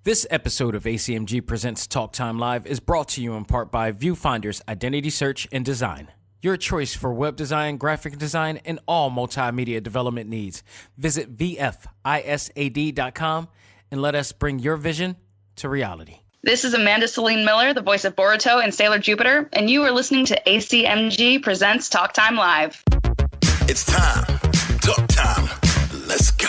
This episode of A.C.M.G. Presents Talk Time Live is brought to you in part by Viewfinder's Identity Search and Design. Your choice for web design, graphic design, and all multimedia development needs. Visit VFISAD.com and let us bring your vision to reality. This is Amanda Celine Miller, the voice of Boruto in Sailor Jupiter, and you are listening to A.C.M.G. Presents Talk Time Live. It's time. Talk time. Let's go.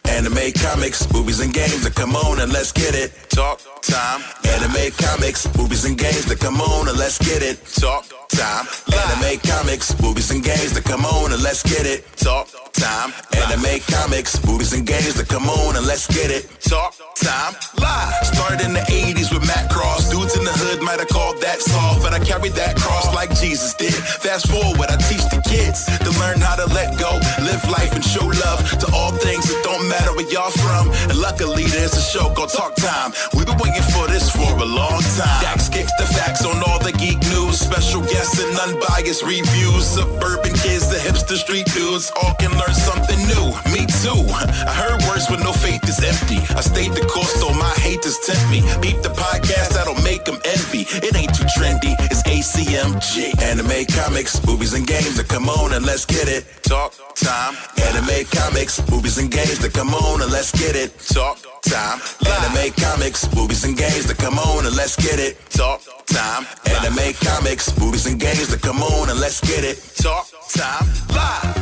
Anime, comics, movies, and games. Come on and let's get it. Talk time. Anime, comics, movies, and games. Come on and let's get it. Talk time. Anime, comics, movies, and games. Come on and let's get it. Talk time. Anime, comics, movies, and games. Come on and let's get it. Talk time. Live. Started in the 80s with Matt Cross. Dudes in the hood might have called that soft, but I carried that cross like Jesus did. Fast forward, I teach the kids to learn how to let go, live life, and show love to all things that don't matter where y'all from. And luckily, there's a show called Talk Time. We've been waiting for this for a long time. Dax kicks the facts on all the geek news, special guests and unbiased reviews. Suburban kids, the hipster street dudes, all can learn something new. Me too. I heard words with no faith is empty. I stayed the course, so my haters tempt me. Beat the podcast, that'll make them envy. It ain't too trendy, it's A.C.M.G. Anime, comics, movies, and games. Come on and let's get it. Talk time. Anime, comics, movies, and games. Come on and let's get it. Talk time. Anime, comics, movies, and games. Come on and let's get it. Talk time. Anime, comics, movies, and games. Come on and let's get it. Talk time live.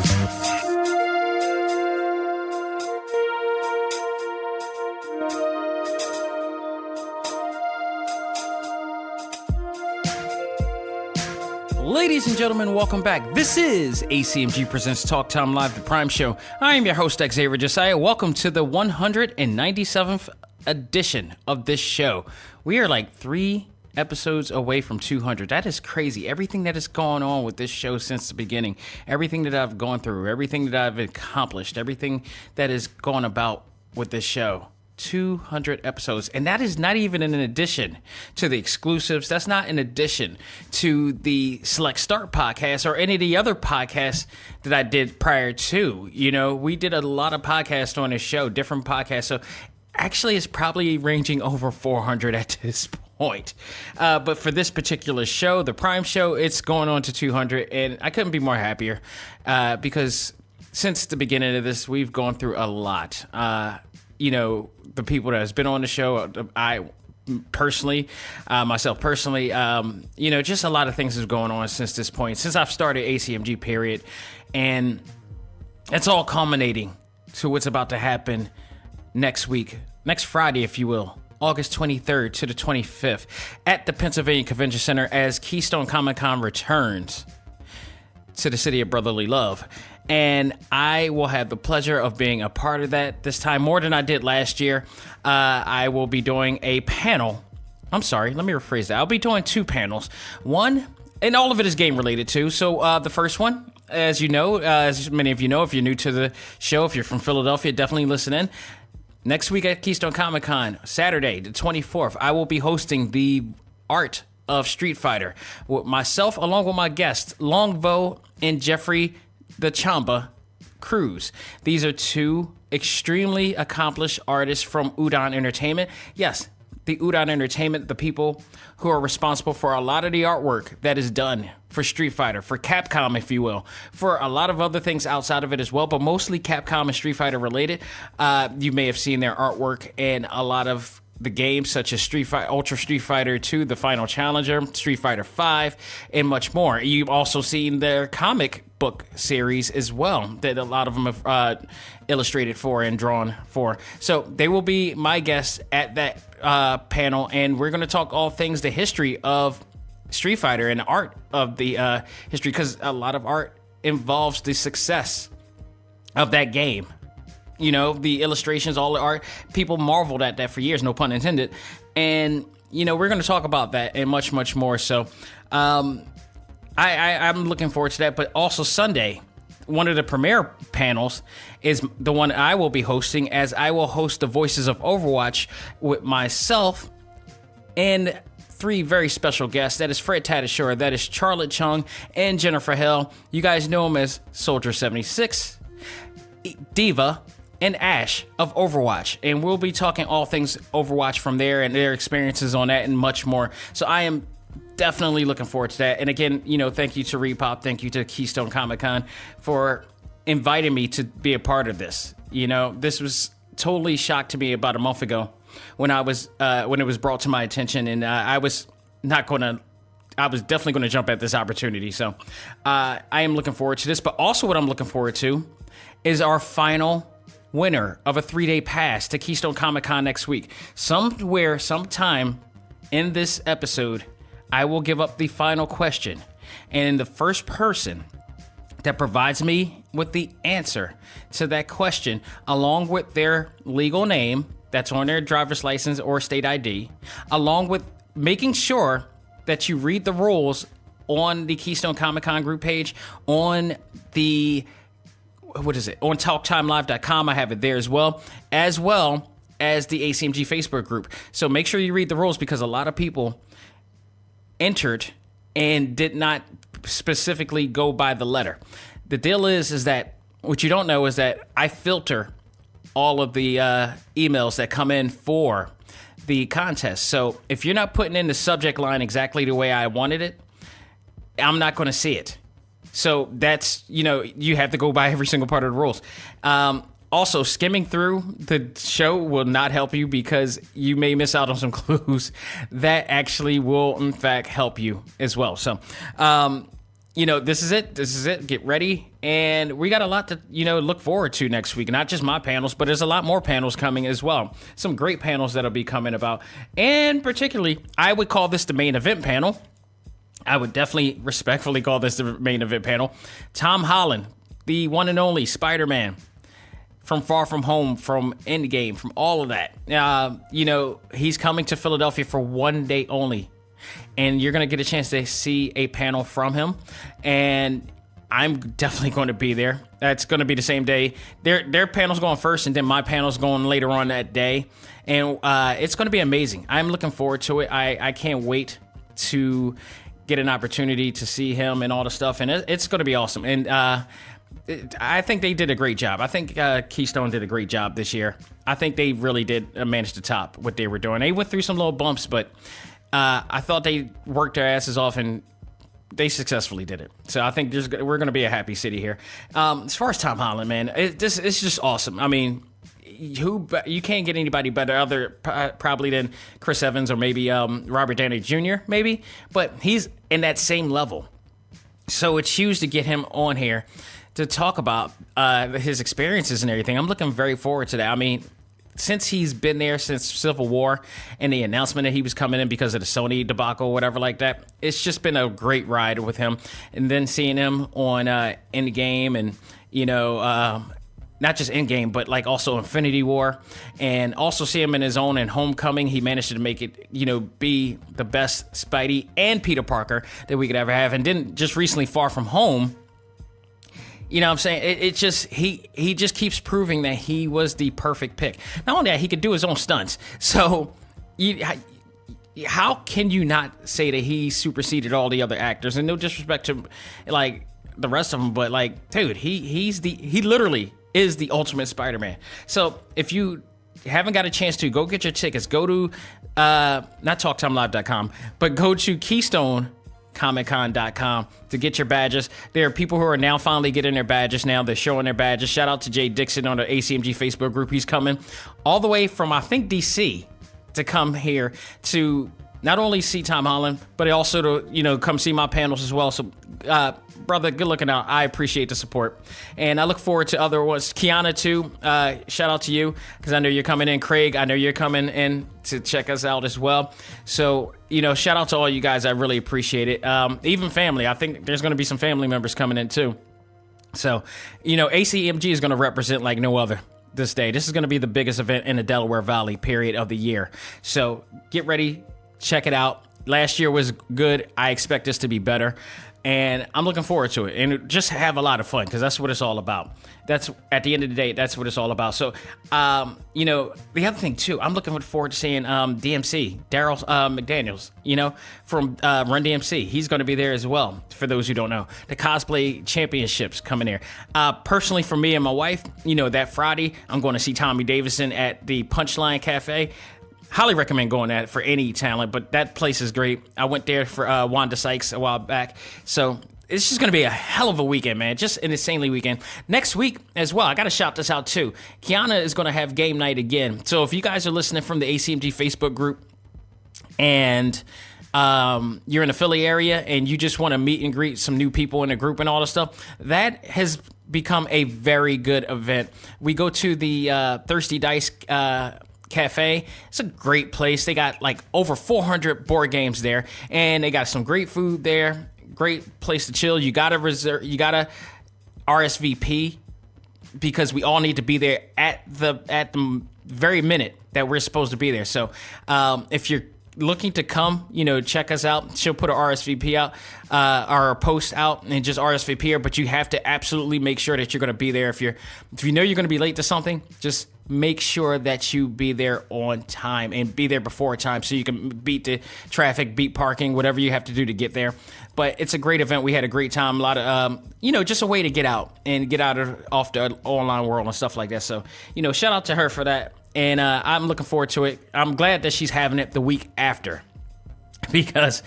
Ladies and gentlemen, welcome back. This is A.C.M.G. Presents Talk Time Live, the Prime Show. I am your host, Xavier Josiah. Welcome to the 197th edition of this show. We are like 3 episodes away from 200. That is crazy. Everything that has gone on with this show since the beginning, everything that I've gone through, everything that I've accomplished, everything that has gone about with this show. 200 episodes, and that is not even in addition to the exclusives. That's not in addition to the Select Start podcast or any of the other podcasts that I did prior to. You know, we did a lot of podcasts on this show, different podcasts. So actually, it's probably ranging over 400 at this point. But for this particular show, the Prime Show, it's going on to 200, and I couldn't be more happier because since the beginning of this, we've gone through a lot. You know, the people that has been on the show, I personally, myself personally, you know, just a lot of things is going on since this point, since I've started ACMG period. And it's all culminating to what's about to happen next week, next Friday, if you will, August 23rd to the 25th at the Pennsylvania Convention Center as Keystone Comic-Con returns to the city of brotherly love. And I will have the pleasure of being a part of that this time more than I did last year. I will be doing a panel. I'm sorry, let me rephrase that. I'll be doing 2 panels. One, and all of it is game related too. So the first one, as you know, as many of you know, if you're new to the show, if you're from Philadelphia, definitely listen in. Next week at Keystone Comic-Con, Saturday, the 24th, I will be hosting the art of Street Fighter with myself, along with my guests, Longvo and Jeffrey the Chamba Cruz. These are 2 extremely accomplished artists from Udon Entertainment. Yes, the Udon Entertainment, the people who are responsible for a lot of the artwork that is done for Street Fighter, for Capcom, if you will, for a lot of other things outside of it as well, but mostly Capcom and Street Fighter related. You may have seen their artwork in a lot of the games such as Street Fighter, Ultra Street Fighter 2, The Final Challenger, Street Fighter 5, and much more. You've also seen their comic book series as well that a lot of them have illustrated for and drawn for. So they will be my guests at that panel, and we're going to talk all things the history of Street Fighter and the art of the history, because a lot of art involves the success of that game. You know, the illustrations, all the art, people marveled at that for years, no pun intended. And, you know, we're going to talk about that and much, much more. So I'm looking forward to that. But also Sunday, one of the premiere panels is the one I will be hosting, as I will host the Voices of Overwatch with myself and 3 very special guests. That is Fred Tatasciore, that is Charlotte Chung, and Jennifer Hill. You guys know him as Soldier 76, Diva, and Ash of Overwatch, and we'll be talking all things Overwatch from there and their experiences on that and much more. So I am definitely looking forward to that. And again, thank you to Repop, thank you to Keystone Comic-Con for inviting me to be a part of this. This was totally shocked to me about a month ago when it was brought to my attention, and I was definitely going to jump at this opportunity. So I am looking forward to this, but also what I'm looking forward to is our final winner of a 3-day pass to Keystone Comic-Con next week. Sometime in this episode, I will give up the final question, and the first person that provides me with the answer to that question, along with their legal name that's on their driver's license or state ID, along with making sure that you read the rules on the Keystone Comic-Con group page, on the on TalkTimeLive.com. I have it there as well as the A.C.M.G Facebook group. So make sure you read the rules, because a lot of people entered and did not specifically go by the letter. The deal is that what you don't know is that I filter all of the emails that come in for the contest. So if you're not putting in the subject line exactly the way I wanted it, I'm not going to see it. So that's, you have to go by every single part of the rules. Also, skimming through the show will not help you, because you may miss out on some clues that actually will, in fact, help you as well. So, this is it. This is it. Get ready. And we got a lot to, look forward to next week. Not just my panels, but there's a lot more panels coming as well. Some great panels that'll be coming about. And particularly, I would call this the main event panel. I would definitely respectfully call this the main event panel. Tom Holland, the one and only Spider-Man from Far From Home, from Endgame, from all of that. He's coming to Philadelphia for one day only. And you're going to get a chance to see a panel from him. And I'm definitely going to be there. That's going to be the same day. Their panel's going first, and then my panel's going later on that day. And it's going to be amazing. I'm looking forward to it. I can't wait to get an opportunity to see him and all the stuff. And it's going to be awesome. And I think they did a great job. I think Keystone did a great job this year. I think they really did manage to top what they were doing. They went through some little bumps, but I thought they worked their asses off, and they successfully did it. So I think we're going to be a happy city here. As far as Tom Holland, man, it's just awesome. I mean, you can't get anybody better probably than Chris Evans or maybe Robert Downey Jr. maybe, but he's in that same level. So it's huge to get him on here to talk about his experiences and everything. I'm looking very forward to that. I mean, since he's been there since Civil War and the announcement that he was coming in because of the Sony debacle or whatever like that, it's just been a great ride with him. And then seeing him on Endgame and, not just Endgame, but like also Infinity War, and also see him in his own in Homecoming. He managed to make it, be the best Spidey and Peter Parker that we could ever have. And then just recently Far From Home, you know what I'm saying? It just, he just keeps proving that he was the perfect pick. Not only that, he could do his own stunts. So how can you not say that he superseded all the other actors? And no disrespect to like the rest of them, but like, dude, he literally is the ultimate Spider-Man. So if you haven't got a chance to, go get your tickets. Go to not TalkTimeLive.com, but go to KeystoneComic-Con.com to get your badges. There are people who are now finally getting their badges now. They're showing their badges. Shout out to Jay Dixon on the A.C.M.G Facebook group. He's coming all the way from, I think, D.C. to come here to not only see Tom Holland, but also to, come see my panels as well. So, brother, good looking out. I appreciate the support. And I look forward to other ones. Kiana, too. Shout out to you, because I know you're coming in. Craig, I know you're coming in to check us out as well. So, shout out to all you guys. I really appreciate it. Even family. I think there's going to be some family members coming in, too. So, A.C.M.G. is going to represent like no other this day. This is going to be the biggest event in the Delaware Valley period of the year. So, get ready. Check it out. Last year was good. I expect this to be better. And I'm looking forward to it and just have a lot of fun because that's what it's all about. That's at the end of the day, that's what it's all about. So, you know, the other thing too, I'm looking forward to seeing DMC, Daryl McDaniels, you know, from Run DMC. He's going to be there as well. For those who don't know, the cosplay championships coming there. Personally, for me and my wife, you know, that Friday, I'm going to see Tommy Davidson at the Punchline Cafe. Highly recommend going there for any talent, but that place is great. I went there for Wanda Sykes a while back. So it's just going to be a hell of a weekend, man. Just an insanely weekend. Next week as well, I got to shout this out too. Kiana is going to have game night again. So if you guys are listening from the A.C.M.G Facebook group and you're in the Philly area and you just want to meet and greet some new people in the group and all this stuff, that has become a very good event. We go to the Thirsty Dice Cafe. It's a great place. They got like over 400 board games there, and they got some great food there. Great place to chill. You gotta RSVP because we all need to be there at the very minute that we're supposed to be there. So if you're looking to come, you know, check us out. She'll put a RSVP out, or a post out, and just RSVP her. But you have to absolutely make sure that you're going to be there. If you know you're going to be late to something, just make sure that you be there on time and be there before time so you can beat the traffic, beat parking, whatever you have to do to get there. But it's a great event. We had a great time. A lot of, you know, just a way to get out and get out off the online world and stuff like that. So, you know, shout out to her for that. And I'm looking forward to it. I'm glad that she's having it the week after because,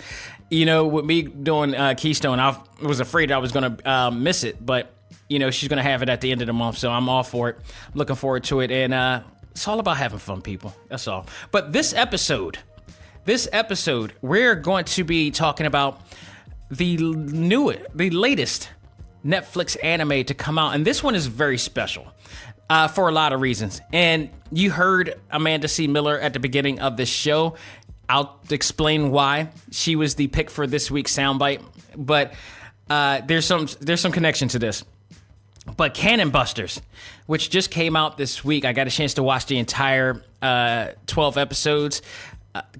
you know, with me doing Keystone, I was afraid I was going to miss it. But, you know, she's going to have it at the end of the month. So I'm all for it. I'm looking forward to it. And it's all about having fun, people. That's all. But this episode, we're going to be talking about the latest Netflix anime to come out. And this one is very special. For a lot of reasons. And you heard Amanda C. Miller at the beginning of this show. I'll explain why she was the pick for this week's soundbite. But there's some connection to this. But Cannon Busters, which just came out this week, I got a chance to watch the entire 12 episodes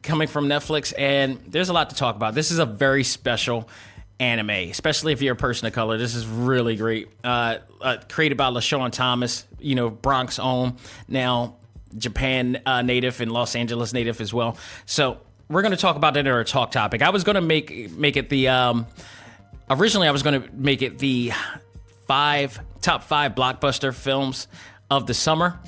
coming from Netflix. And there's a lot to talk about. This is a very special anime, especially if you're a person of color. This is really great. Created by LaSean Thomas, you know, Bronx own, now Japan native and Los Angeles native as well. So we're going to talk about that in our talk topic. I was going to make it the originally I was going to make it the top five blockbuster films of the summer.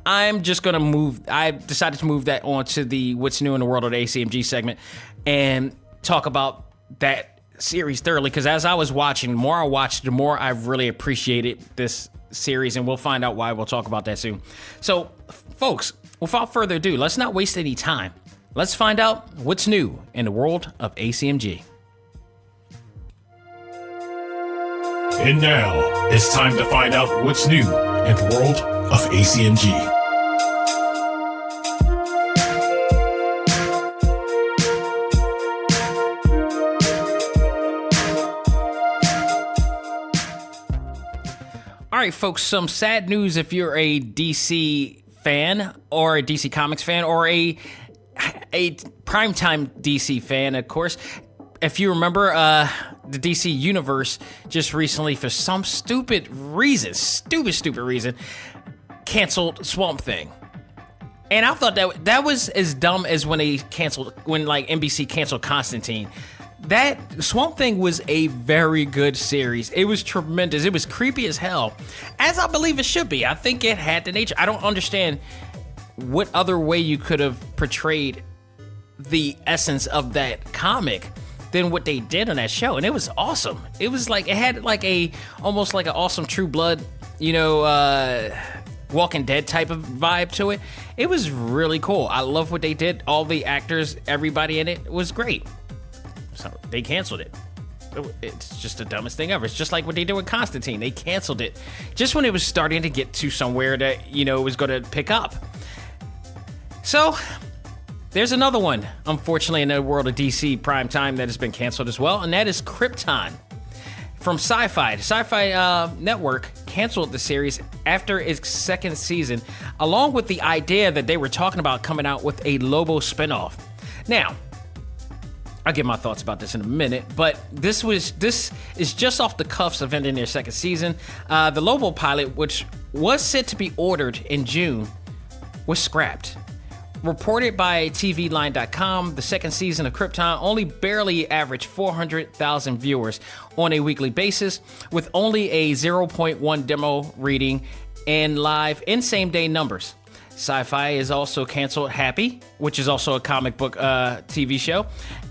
I'm just going to I decided to move that on to the What's New in the World of the A.C.M.G segment and talk about that series thoroughly, because as I was watching, the more I watched, the more I really appreciated this series, and we'll find out why. We'll talk about that soon. So, folks, without further ado, let's not waste any time. Let's find out what's new in the world of A.C.M.G. And now, it's time to find out what's new in the world of A.C.M.G. All right, folks, some sad news if you're a DC fan or a DC Comics fan or a primetime DC fan, of course. If you remember, the DC Universe just recently, for some stupid reason, canceled Swamp Thing. And I thought that was as dumb as when NBC canceled Constantine. That Swamp Thing was a very good series. It was tremendous. It was creepy as hell, as I believe it should be. I think it had the nature. I don't understand what other way you could have portrayed the essence of that comic than what they did on that show. And it was awesome. It was like, it had like almost like an awesome True Blood, you know, Walking Dead type of vibe to it. It was really cool. I love what they did. All the actors, everybody in it was great. So they canceled it. It's just the dumbest thing ever. It's just like what they did with Constantine. They canceled it just when it was starting to get to somewhere that, you know, it was going to pick up. So there's another one, unfortunately, in the world of DC primetime that has been canceled as well, and that is Krypton from Sci-Fi. The Sci-Fi Network canceled the series after its second season, along with the idea that they were talking about coming out with a Lobo spinoff. Now, I'll get my thoughts about this in a minute, but this is just off the cuffs of ending their second season. The Lobo pilot, which was set to be ordered in June, was scrapped. Reported by TVLine.com, the second season of Krypton only barely averaged 400,000 viewers on a weekly basis, with only a 0.1 demo reading and live and same-day numbers. Sci-Fi is also canceled Happy, which is also a comic book TV show,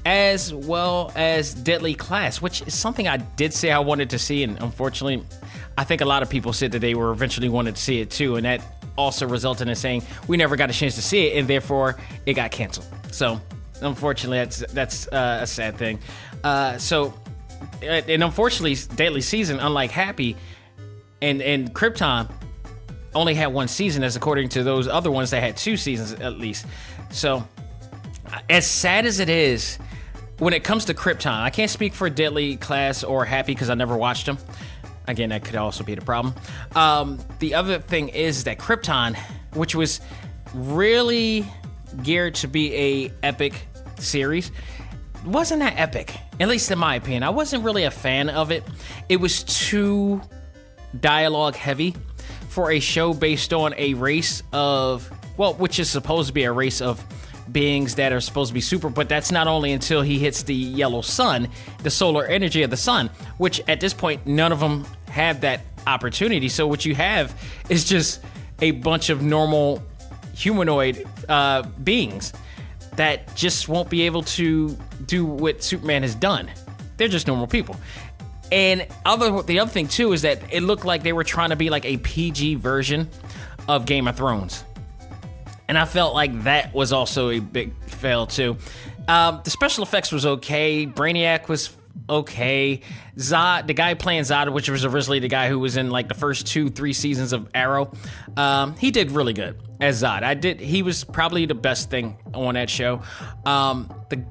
as well as Deadly Class, which is something I did say I wanted to see, and unfortunately, I think a lot of people said that they were eventually wanted to see it too, and that also resulted in saying we never got a chance to see it, and therefore it got canceled. So, unfortunately, that's a sad thing. And unfortunately, Deadly Season, unlike Happy and Krypton, only had one season, as according to those other ones that had 2 seasons at least. So, as sad as it is, when it comes to Krypton, I can't speak for Deadly Class or Happy because I never watched them. Again, that could also be the problem. The other thing is that Krypton, which was really geared to be a epic series, wasn't that epic, at least in my opinion. I wasn't really a fan of it. It was too dialogue heavy for a show based on a race of, well, which is supposed to be a race of beings that are supposed to be super, but that's not only until he hits the yellow sun, the solar energy of the sun, which at this point, none of them have that opportunity. So what you have is just a bunch of normal humanoid beings that just won't be able to do what Superman has done. They're just normal people. And the other thing too is that it looked like they were trying to be like a PG version of Game of Thrones. And I felt like that was also a big fail too. The special effects was okay. Brainiac was okay. Zod, the guy playing Zod, which was originally the guy who was in like the first 2-3 seasons of Arrow, he did really good as Zod. He was probably the best thing on that show. The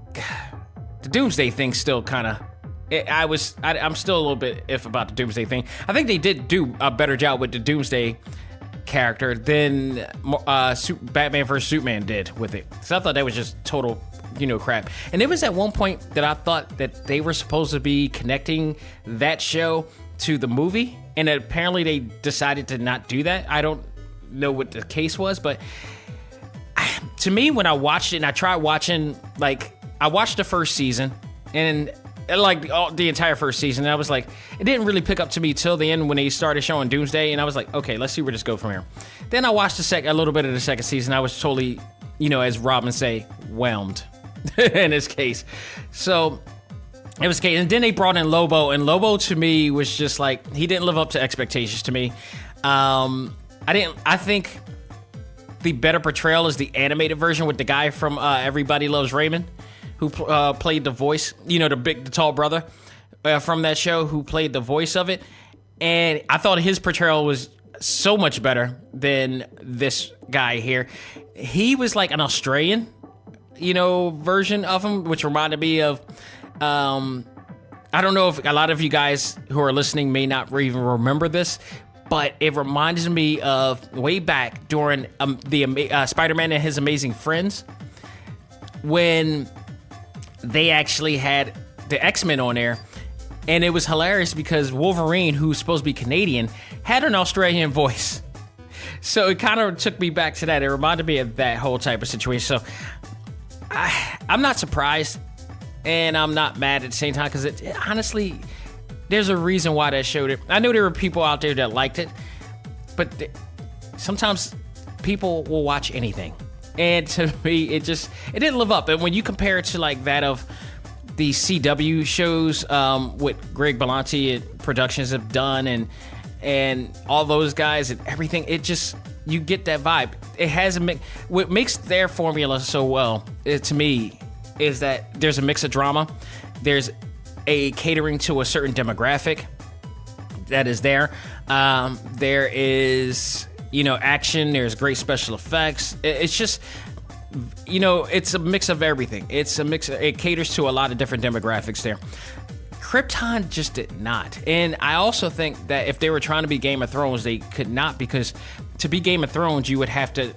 Doomsday thing still kind of, I'm still a little bit iff about the Doomsday thing. I think they did do a better job with the Doomsday character than Batman vs Superman did with it. So I thought that was just total, crap. And it was at one point that I thought that they were supposed to be connecting that show to the movie, and apparently they decided to not do that. I don't know what the case was, but to me, when I watched it, and I tried watching, I watched the first season, and the entire first season, and I was like, it didn't really pick up to me till the end when they started showing Doomsday, and I was like, okay, let's see where this go from here. Then I watched a little bit of the second season. I was totally, as Robin say, whelmed in this case. So it was okay. And then they brought in Lobo, and Lobo to me was just like, he didn't live up to expectations to me. I think the better portrayal is the animated version with the guy from Everybody Loves Raymond, who played the voice, the tall brother from that show, who played the voice of it. And I thought his portrayal was so much better than this guy here. He was like an Australian, version of him, which reminded me of, I don't know if a lot of you guys who are listening may not even remember this, but it reminds me of way back during the Spider-Man and His Amazing Friends, when they actually had the X-Men on there, and it was hilarious because Wolverine, who's supposed to be Canadian, had an Australian voice. So it kind of took me back to that. It reminded me of that whole type of situation. So I'm not surprised, and I'm not mad at the same time, because honestly, there's a reason why that showed it. I know there were people out there that liked it, but sometimes people will watch anything. And to me, it didn't live up. And when you compare it to like that of the CW shows, what Greg Berlanti and Productions have done, and all those guys and everything, you get that vibe. It has what makes their formula so well, to me, is that there's a mix of drama. There's a catering to a certain demographic that is there. There is, action. There's great special effects. It's just, it's a mix of everything. It caters to a lot of different demographics there. Krypton just did not. And I also think that if they were trying to be Game of Thrones, they could not, because to be Game of Thrones, you would have to,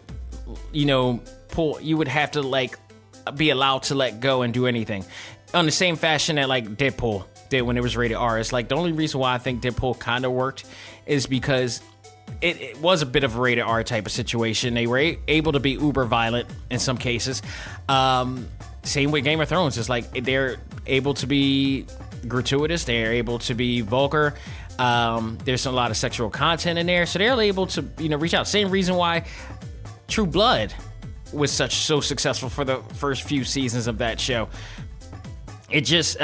you would have to be allowed to let go and do anything. on the same fashion that like Deadpool did when it was rated R. It's like the only reason why I think Deadpool kind of worked is because it was a bit of a rated R type of situation. They were able to be uber violent in some cases. Same with Game of Thrones. It's like they're able to be gratuitous. They're able to be vulgar. There's a lot of sexual content in there, so they're able to reach out. Same reason why True Blood was so successful for the first few seasons of that show. It just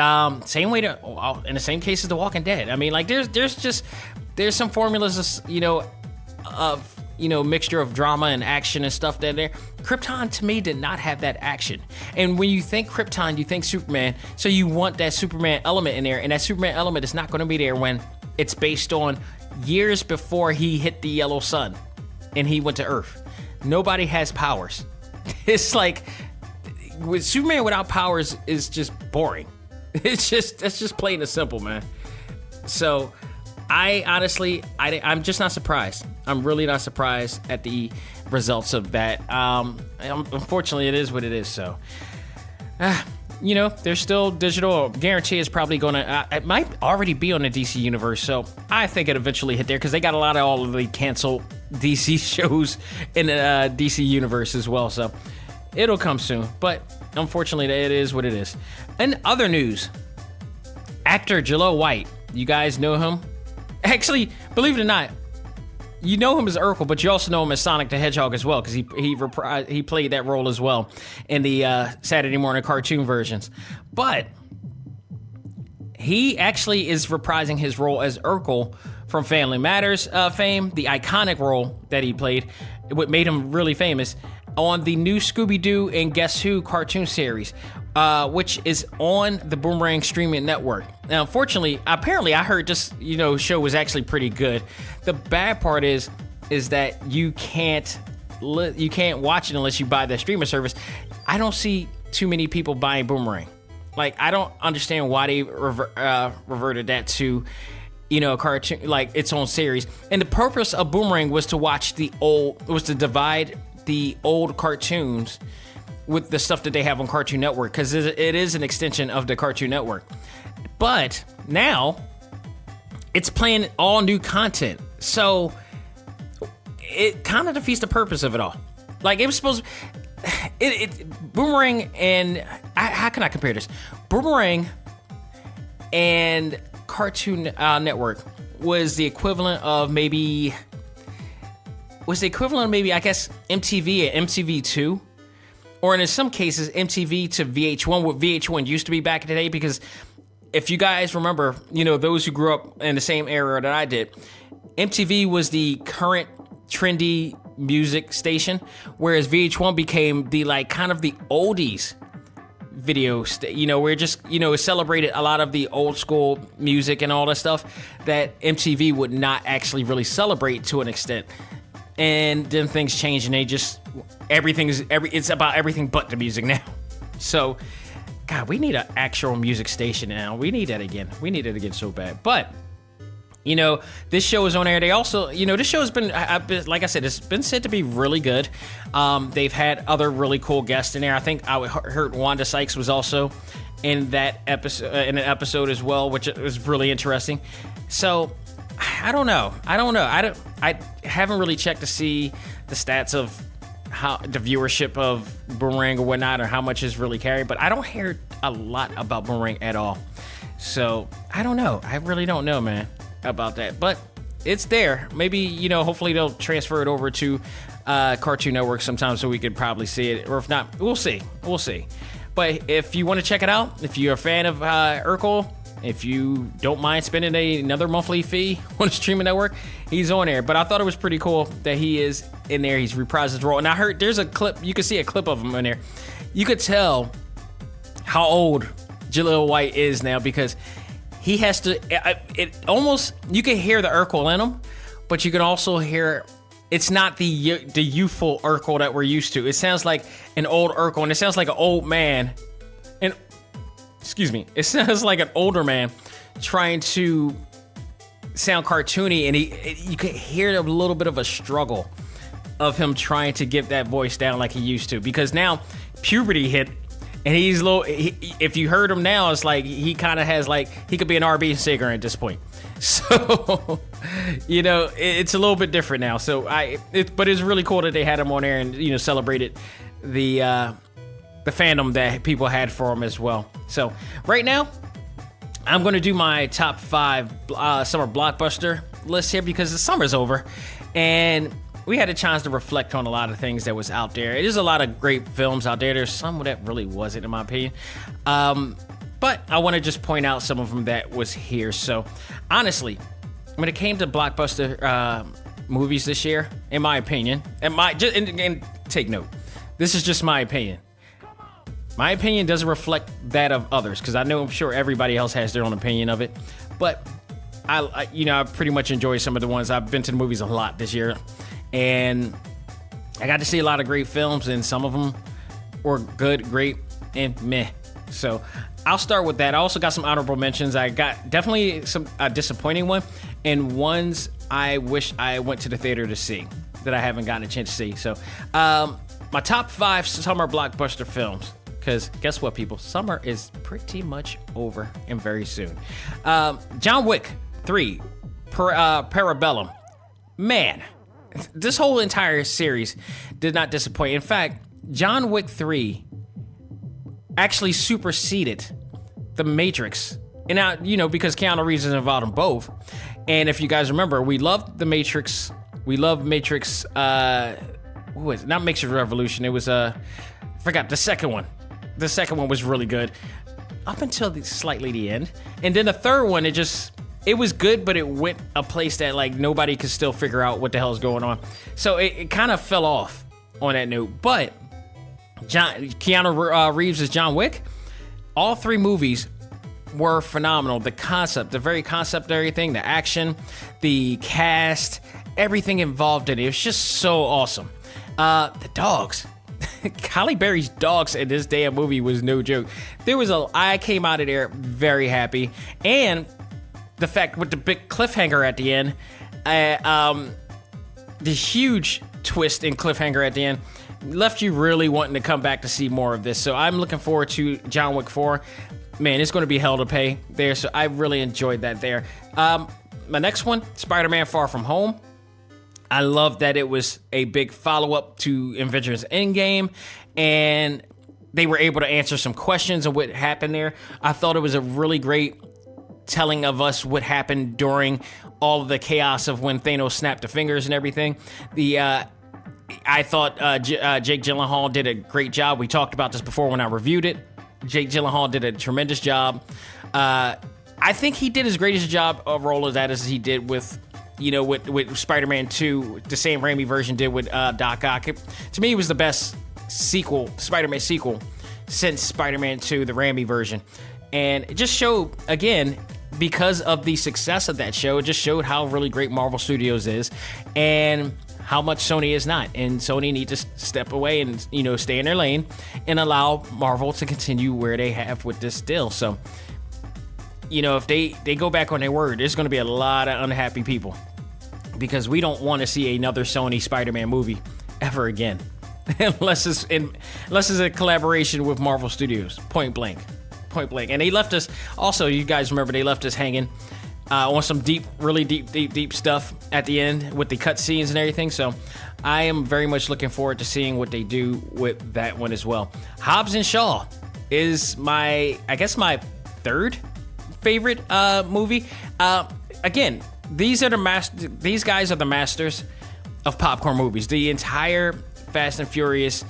same way to in the same case as The Walking Dead. I mean, like there's some formulas, of mixture of drama and action and stuff there. Krypton to me did not have that action. And when you think Krypton, you think Superman. So you want that Superman element in there, and that Superman element is not going to be there when it's based on years before he hit the yellow sun and he went to Earth. Nobody has powers. It's like with Superman without powers is just boring. That's just plain and simple, man. So I'm just not surprised. I'm really not surprised at the results of that. Unfortunately, it is what it is. So, there's still digital. Guarantee it's probably gonna. It might already be on the DC universe. So I think it eventually hit there because they got a lot of all of the canceled DC shows in the DC universe as well. So it'll come soon. But unfortunately, it is what it is. In other news, actor Jaleel White. You guys know him? Actually, believe it or not, you know him as Urkel, but you also know him as Sonic the Hedgehog as well, because he played that role as well in the Saturday morning cartoon versions. But he actually is reprising his role as Urkel from Family Matters fame, the iconic role that he played, what made him really famous, on the new Scooby-Doo and Guess Who cartoon series, which is on the Boomerang streaming network. Now, unfortunately, apparently I heard this, show was actually pretty good. The bad part is that you can't watch it unless you buy the streaming service. I don't see too many people buying Boomerang. Like, I don't understand why they reverted that to, a cartoon, like its own series. And the purpose of Boomerang was to divide the old cartoons with the stuff that they have on Cartoon Network, because it is an extension of the Cartoon Network. But now it's playing all new content, so it kind of defeats the purpose of it all. Like, it was supposed Boomerang and how can I compare this? Boomerang and Cartoon Network was the equivalent of maybe I guess MTV and MTV2, or in some cases MTV to VH1, what VH1 used to be back in the day. Because if you guys remember, those who grew up in the same era that I did, MTV was the current trendy music station, whereas VH1 became the kind of the oldies video, where it just, it celebrated a lot of the old school music and all that stuff that MTV would not actually really celebrate to an extent. And then things change, and it's about everything but the music now. So, God, we need an actual music station now. We need that again. We need it again so bad. But, this show is on air. They also, this show has been, like I said, it's been said to be really good. They've had other really cool guests in there. I think I heard Wanda Sykes was also in that episode as well, which was really interesting. So, I don't know. I haven't really checked to see the stats of how the viewership of Boomerang or whatnot, or how much is really carried, but I don't hear a lot about Boomerang at all. So I don't know. I really don't know, man, about that. But it's there. Maybe, hopefully they'll transfer it over to Cartoon Network sometime so we could probably see it. Or if not, we'll see. But if you want to check it out, if you're a fan of Urkel, if you don't mind spending another monthly fee on the streaming network, he's on there. But I thought it was pretty cool that he is in there. He's reprised his role. And I heard there's a clip. You can see a clip of him in there. You could tell how old Jaleel White is now, because he has to. It almost, you can hear the Urkel in him, but you can also hear it's not the youthful Urkel that we're used to. It sounds like an old Urkel, and it sounds like an old man. It sounds like an older man trying to sound cartoony, and you could hear a little bit of a struggle of him trying to get that voice down like he used to, because now puberty hit, And he's if you heard him now, it's like he kind of has like, he could be an R&B singer at this point. So, you know, it's a little bit different now. So but it's really cool that they had him on there and, you know, celebrated the fandom that people had for him as well. So right now, I'm going to do my top 5 summer blockbuster list here because the summer's over and we had a chance to reflect on a lot of things that was out there. There's a lot of great films out there. There's some that really wasn't, in my opinion. But I want to just point out some of them that was here. So honestly, when it came to blockbuster movies this year, in my opinion, and take note, this is just my opinion. My opinion doesn't reflect that of others because I'm sure everybody else has their own opinion of it. But I pretty much enjoy some of the ones. I've been to the movies a lot this year, and I got to see a lot of great films, and some of them were good, great, and meh. So I'll start with that. I also got some honorable mentions. I got definitely a disappointing one, and ones I wish I went to the theater to see that I haven't gotten a chance to see. So my top 5 summer blockbuster films. Because guess what, people? Summer is pretty much over and very soon. John Wick 3, Parabellum. Man, this whole entire series did not disappoint. In fact, John Wick 3 actually superseded The Matrix. And now, you know, because Keanu Reeves is involved in both. And if you guys remember, we loved The Matrix. We loved Matrix, what was it? Not Matrix Revolution. It was, forgot the second one. The second one was really good up until slightly the end. And then the third one, it was good, but it went a place that like nobody could still figure out what the hell is going on. So it kind of fell off on that note. But Keanu Reeves as John Wick, all 3 movies were phenomenal. The concept, the very concept of everything, the action, the cast, everything involved in it. It was just so awesome. The dogs. Halle Berry's dogs in this damn movie was no joke. I came out of there very happy, and the fact with the big cliffhanger at the end, the huge twist and cliffhanger at the end left you really wanting to come back to see more of this. So I'm looking forward to John Wick 4. Man, it's going to be hell to pay there. So I really enjoyed that there. My next one, Spider-Man Far From Home. I love that it was a big follow-up to Avengers Endgame, and they were able to answer some questions of what happened there. I thought it was a really great telling of us what happened during all of the chaos of when Thanos snapped the fingers and everything. I thought Jake Gyllenhaal did a great job. We talked about this before when I reviewed it. Jake Gyllenhaal did a tremendous job. I think he did as great a job of role as he did with Spider-Man 2, the Sam Raimi version did with Doc Ock. To me, it was the best Spider-Man sequel since Spider-Man 2, the Raimi version. And it just showed, again, because of the success of that show, it just showed how really great Marvel Studios is and how much Sony is not. And Sony needs to step away and, stay in their lane and allow Marvel to continue where they have with this deal. So, if they go back on their word, there's going to be a lot of unhappy people because we don't want to see another Sony Spider-Man movie ever again, unless it's a collaboration with Marvel Studios. Point blank. And they left us. Also, you guys remember they left us hanging on some really deep stuff at the end with the cutscenes and everything. So I am very much looking forward to seeing what they do with that one as well. Hobbs and Shaw is my third favorite movie. Again, these guys are the masters of popcorn movies. The entire Fast and Furious.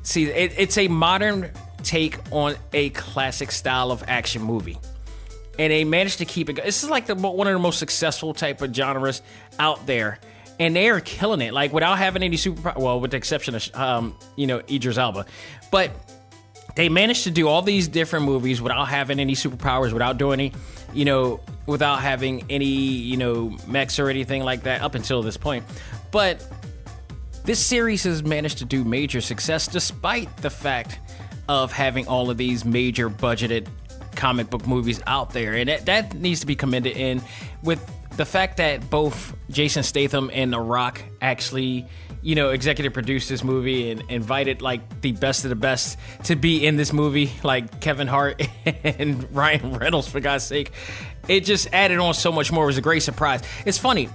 See, it's a modern take on a classic style of action movie, and they managed to keep it. This is like one of the most successful type of genres out there, and they are killing it. Like without having any superpower. Well, with the exception of Idris Elba, but they managed to do all these different movies without having any superpowers, without doing without having any, mechs or anything like that up until this point. But this series has managed to do major success despite the fact of having all of these major budgeted comic book movies out there. And that needs to be commended in with the fact that both Jason Statham and The Rock actually, executive produced this movie and invited like the best of the best to be in this movie, like Kevin Hart and Ryan Reynolds, for God's sake. It just added on so much more. It was a great surprise. It's funny.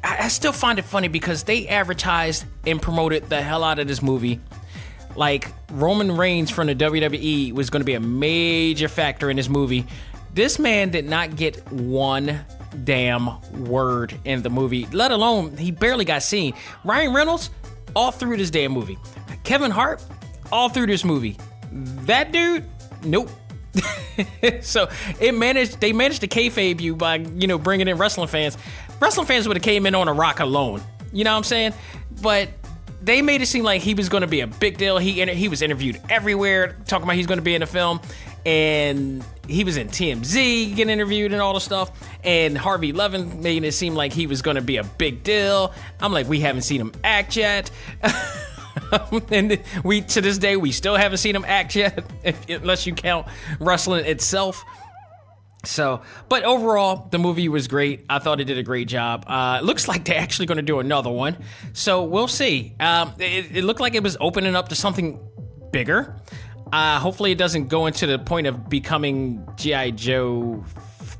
I still find it funny because they advertised and promoted the hell out of this movie. Like Roman Reigns from the WWE was going to be a major factor in this movie. This man did not get one damn word in the movie, let alone he barely got seen. Ryan Reynolds, all through this damn movie. Kevin Hart, all through this movie. That dude, nope. So they managed to kayfabe you by, bringing in wrestling fans. Wrestling fans would have came in on a rock alone. You know what I'm saying? But they made it seem like he was going to be a big deal. He was interviewed everywhere, talking about he's going to be in the film. And he was in TMZ getting interviewed and all the stuff. And Harvey Levin made it seem like he was going to be a big deal. I'm like, we haven't seen him act yet. And to this day, we still haven't seen him act yet, unless you count wrestling itself. So, but overall, the movie was great. I thought it did a great job. Looks like they're actually going to do another one. So we'll see. It looked like it was opening up to something bigger. Hopefully it doesn't go into the point of becoming G.I. Joe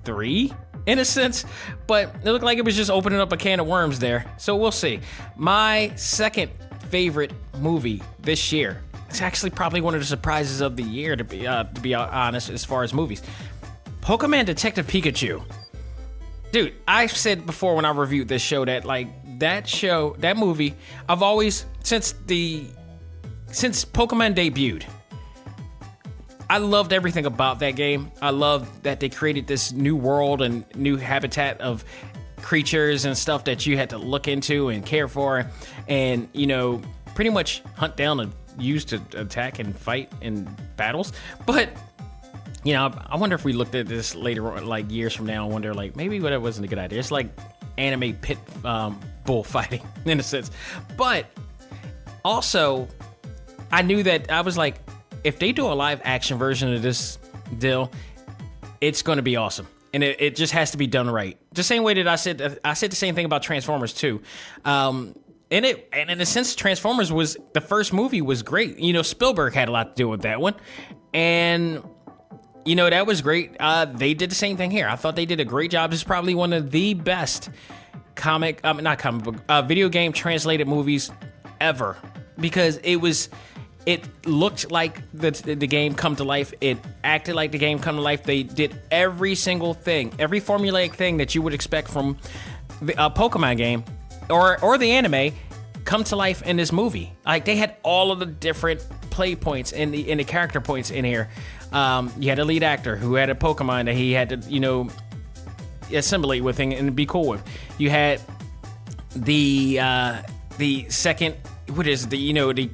3 in a sense, but it looked like it was just opening up a can of worms there. So we'll see. My second favorite movie this year. It's actually probably one of the surprises of the year, to be honest, as far as movies. Pokemon Detective Pikachu. Dude, I've said before when I reviewed this show that that movie, I've always, since Pokemon debuted, I loved everything about that game. I love that they created this new world and new habitat of creatures and stuff that you had to look into and care for and, pretty much hunt down and use to attack and fight in battles. But, I wonder if we looked at this later on, like years from now, and wonder, like, maybe that wasn't a good idea. It's like anime pit bullfighting in a sense. But also, I knew that I was like, if they do a live action version of this deal, it's going to be awesome. And it just has to be done right. The same way that I said the same thing about Transformers 2. And in a sense, Transformers was, the first movie was great. Spielberg had a lot to do with that one. And, that was great. They did the same thing here. I thought they did a great job. This is probably one of the best video game translated movies ever. Because it looked like the game come to life. It acted like the game come to life. They did every single thing, every formulaic thing that you would expect from a Pokemon game or the anime come to life in this movie. Like, they had all of the different play points and the character points in here. You had a lead actor who had a Pokemon that he had to, assimilate with and be cool with. You had the second, what is the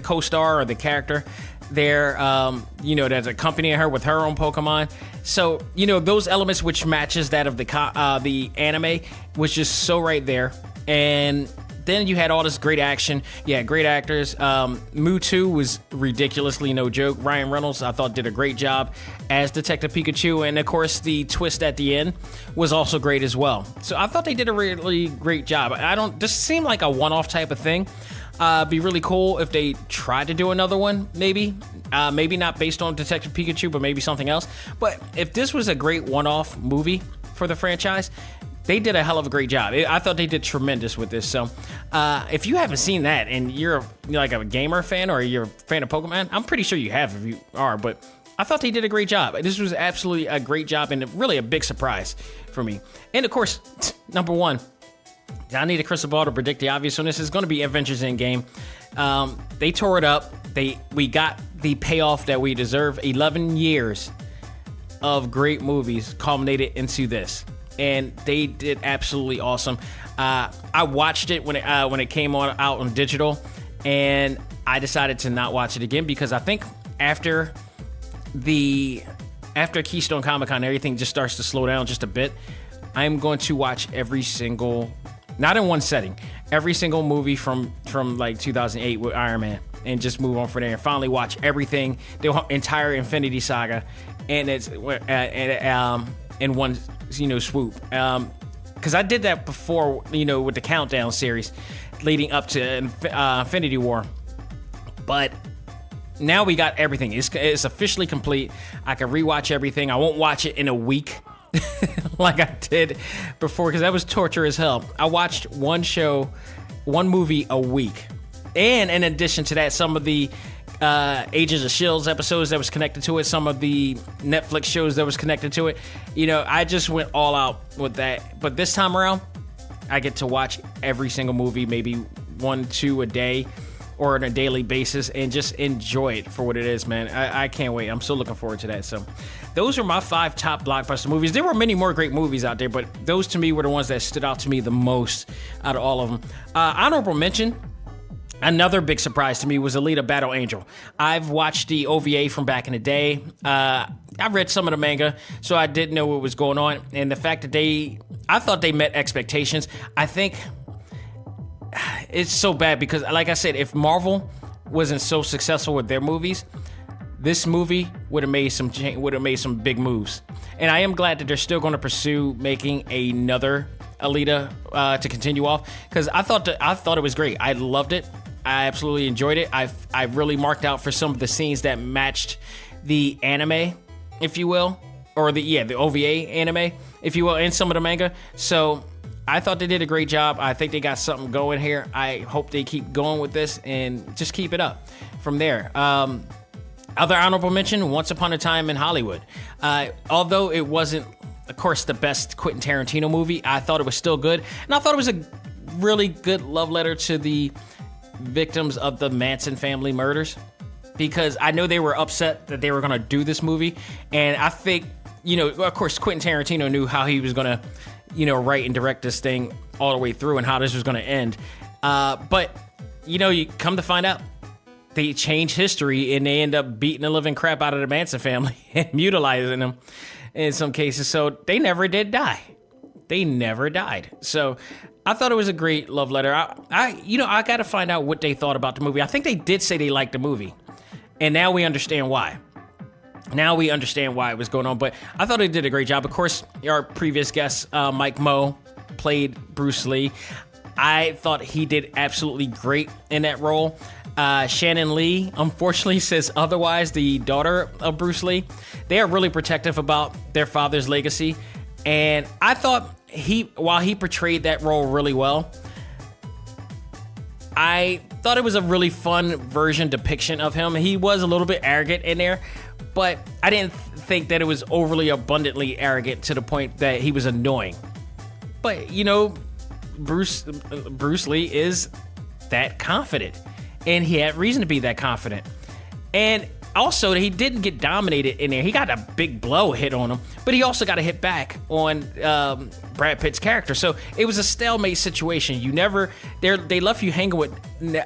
co-star or the character there, that's accompanying her with her own Pokemon. So, those elements which matches that of the anime was just so right there. And then you had all this great action. Yeah, great actors. Mewtwo was ridiculously no joke. Ryan Reynolds, I thought, did a great job as Detective Pikachu. And, of course, the twist at the end was also great as well. So I thought they did a really great job. This seemed like a one-off type of thing. Be really cool if they tried to do another one, maybe. Maybe not based on Detective Pikachu, but maybe something else. But if this was a great one-off movie for the franchise, they did a hell of a great job. I thought they did tremendous with this. So if you haven't seen that and you're like a gamer fan or you're a fan of Pokemon, I'm pretty sure you have if you are. But I thought they did a great job. This was absolutely a great job and really a big surprise for me. And, of course, number one, I need a crystal ball to predict the obvious one. This is going to be Avengers Endgame. They tore it up. We got the payoff that we deserve. 11 years of great movies culminated into this, and they did absolutely awesome. I watched it when it came out on digital, and I decided to not watch it again because I think after Keystone Comic-Con, everything just starts to slow down just a bit. I'm going to watch every single, not in one setting, every single movie from like 2008 with Iron Man, and just move on from there and finally watch everything, the entire Infinity Saga, and it's in one swoop. because I did that before, with the Countdown series leading up to Infinity War. But now we got everything. It's officially complete. I can rewatch everything. I won't watch it in a week like I did before, because that was torture as hell. I watched one movie a week. And in addition to that, some of the Agents of S.H.I.E.L.D. episodes that was connected to it, some of the Netflix shows that was connected to it. I just went all out with that. But this time around, I get to watch every single movie, maybe 1-2 a day or on a daily basis, and just enjoy it for what it is, man. I can't wait. I'm so looking forward to that. So those are my 5 top blockbuster movies. There were many more great movies out there, but those to me were the ones that stood out to me the most out of all of them. Honorable mention, another big surprise to me, was Alita Battle Angel. I've watched the OVA from back in the day. I read some of the manga, so I didn't know what was going on. And the fact that I thought they met expectations. I think it's so bad because, like I said, if Marvel wasn't so successful with their movies, this movie would have made some big moves. And I am glad that they're still going to pursue making another Alita to continue off, because I thought it was great. I loved it. I absolutely enjoyed it. I really marked out for some of the scenes that matched the anime, if you will, or the OVA anime, if you will, and some of the manga. So I thought they did a great job. I think they got something going here. I hope they keep going with this and just keep it up from there. Other honorable mention, Once Upon a Time in Hollywood. Although it wasn't, of course, the best Quentin Tarantino movie, I thought it was still good. And I thought it was a really good love letter to the victims of the Manson family murders, because I know they were upset that they were going to do this movie. And I think, of course, Quentin Tarantino knew how he was going to, write and direct this thing all the way through and how this was going to end. But, you come to find out, they change history and they end up beating the living crap out of the Manson family and mutilating them in some cases. So they never did die. They never died. So I thought it was a great love letter. I got to find out what they thought about the movie. I think they did say they liked the movie, and now we understand why. Now we understand why it was going on, but I thought they did a great job. Of course, our previous guest, Mike Moe, played Bruce Lee. I thought he did absolutely great in that role. Shannon Lee, unfortunately, says otherwise, the daughter of Bruce Lee. They are really protective about their father's legacy, and I thought while he portrayed that role really well, I thought it was a really fun depiction of him. He was a little bit arrogant in there, but I didn't think that it was overly abundantly arrogant to the point that he was annoying. But, Bruce Lee is that confident, and he had reason to be that confident. And also, he didn't get dominated in there. He got a big blow hit on him, but he also got a hit back on Brad Pitt's character. So it was a stalemate situation. They left you hanging with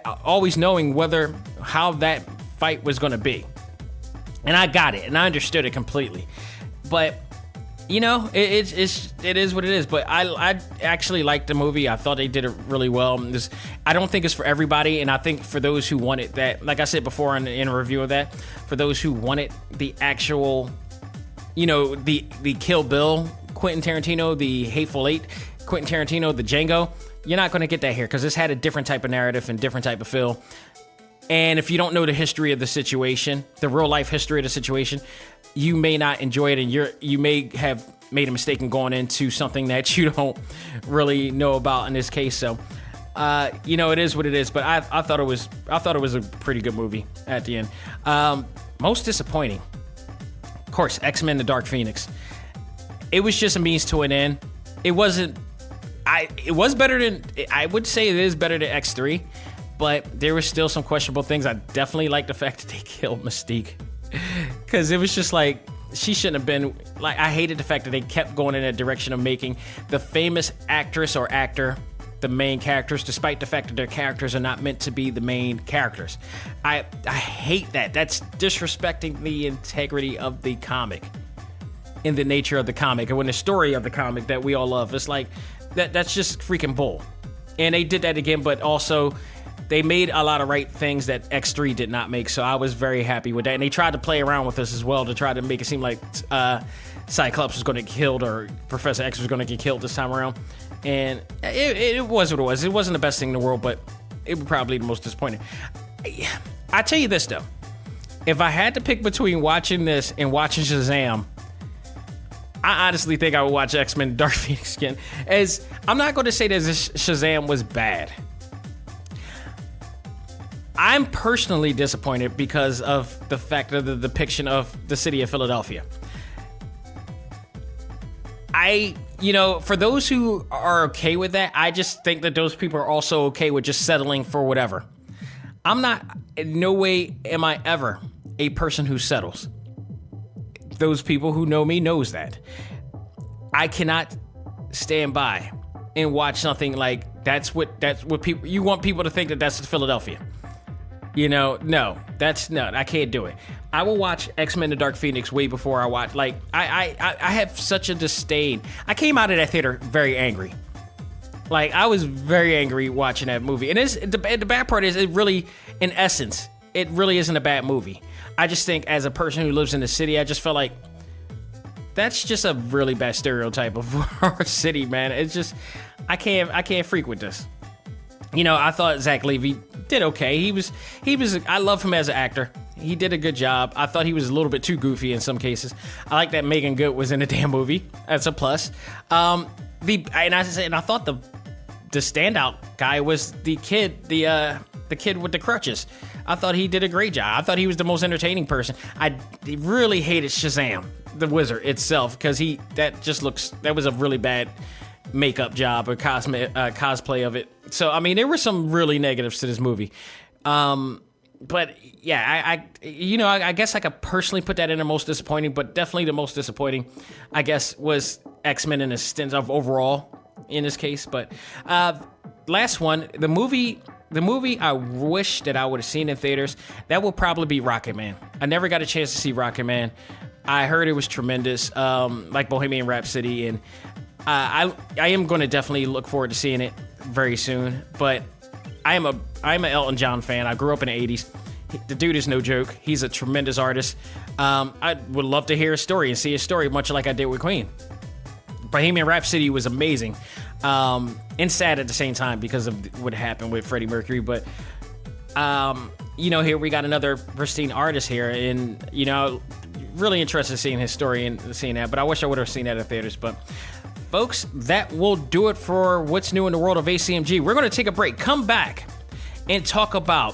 always knowing how that fight was going to be. And I got it, and I understood it completely. But it is what it is. But I actually liked the movie. I thought they did it really well. I don't think it's for everybody, and I think for those who wanted that, like I said before in a review of that, for those who wanted the actual, the Kill Bill Quentin Tarantino, the Hateful Eight Quentin Tarantino, the Django, you're not going to get that here, because this had a different type of narrative and different type of feel. And if you don't know the history of the situation, the real life history of the situation, you may not enjoy it, and you may have made a mistake in going into something that you don't really know about in this case. So, it is what it is. But I thought it was a pretty good movie at the end. Most disappointing, of course, X-Men: The Dark Phoenix. It was just a means to an end. It wasn't. It was better than. I would say it is better than X3, but there were still some questionable things. I definitely like the fact that they killed Mystique. Because it was just like, she shouldn't have been, like, I hated the fact that they kept going in that direction of making the famous actress or actor the main characters, despite the fact that their characters are not meant to be the main characters. I hate that. That's disrespecting the integrity of the comic and the nature of the comic, and when the story of the comic that we all love. It's like, that's just freaking bull. And they did that again, but also they made a lot of right things that X3 did not make, so I was very happy with that. And they tried to play around with us as well to try to make it seem like Cyclops was going to get killed or Professor X was going to get killed this time around. And it was what it was. It wasn't the best thing in the world, but it was probably the most disappointing. I tell you this, though. If I had to pick between watching this and watching Shazam, I honestly think I would watch X-Men Dark Phoenix again. As I'm not going to say that Shazam was bad. I'm personally disappointed because of the fact of the depiction of the city of Philadelphia. For those who are okay with that, I just think that those people are also okay with just settling for whatever. I'm not, in no way am I ever a person who settles. Those people who know me knows that. I cannot stand by and watch something like that's what people, you want people to think that that's Philadelphia. No, I can't do it. I will watch X-Men The Dark Phoenix way before I watch, I have such a disdain. I came out of that theater very angry. I was very angry watching that movie. And the bad part is, it really, in essence, it really isn't a bad movie. I just think, as a person who lives in the city, I just felt like that's just a really bad stereotype of our city, man. It's just, I can't freak with this. I thought Zach Levy did okay. He was. I love him as an actor. He did a good job. I thought he was a little bit too goofy in some cases. I like that Megan Good was in the damn movie. That's a plus. And I thought the standout guy was the kid, the kid with the crutches. I thought he did a great job. I thought he was the most entertaining person. I really hated Shazam, the wizard itself, because that was a really bad makeup job or cosplay of it. So, there were some really negatives to this movie. But yeah, I guess I could personally put that in the most disappointing, but definitely the most disappointing, I guess, was X-Men in a stint of overall in this case. But last one, the movie I wish that I would have seen in theaters, that will probably be Rocket Man. I never got a chance to see Rocket Man. I heard it was tremendous, like Bohemian Rhapsody, and I am going to definitely look forward to seeing it very soon. But I'm an Elton John fan. I grew up in the 80s. The dude is no joke. He's a tremendous artist. I would love to hear his story and see his story, much like I did with Queen. Bohemian Rhapsody was amazing, and sad at the same time because of what happened with Freddie Mercury. But here we got another pristine artist here, and really interested in seeing his story and seeing that. But I wish I would have seen that in theaters. But folks, that will do it for what's new in the world of A.C.M.G. We're going to take a break, come back, and talk about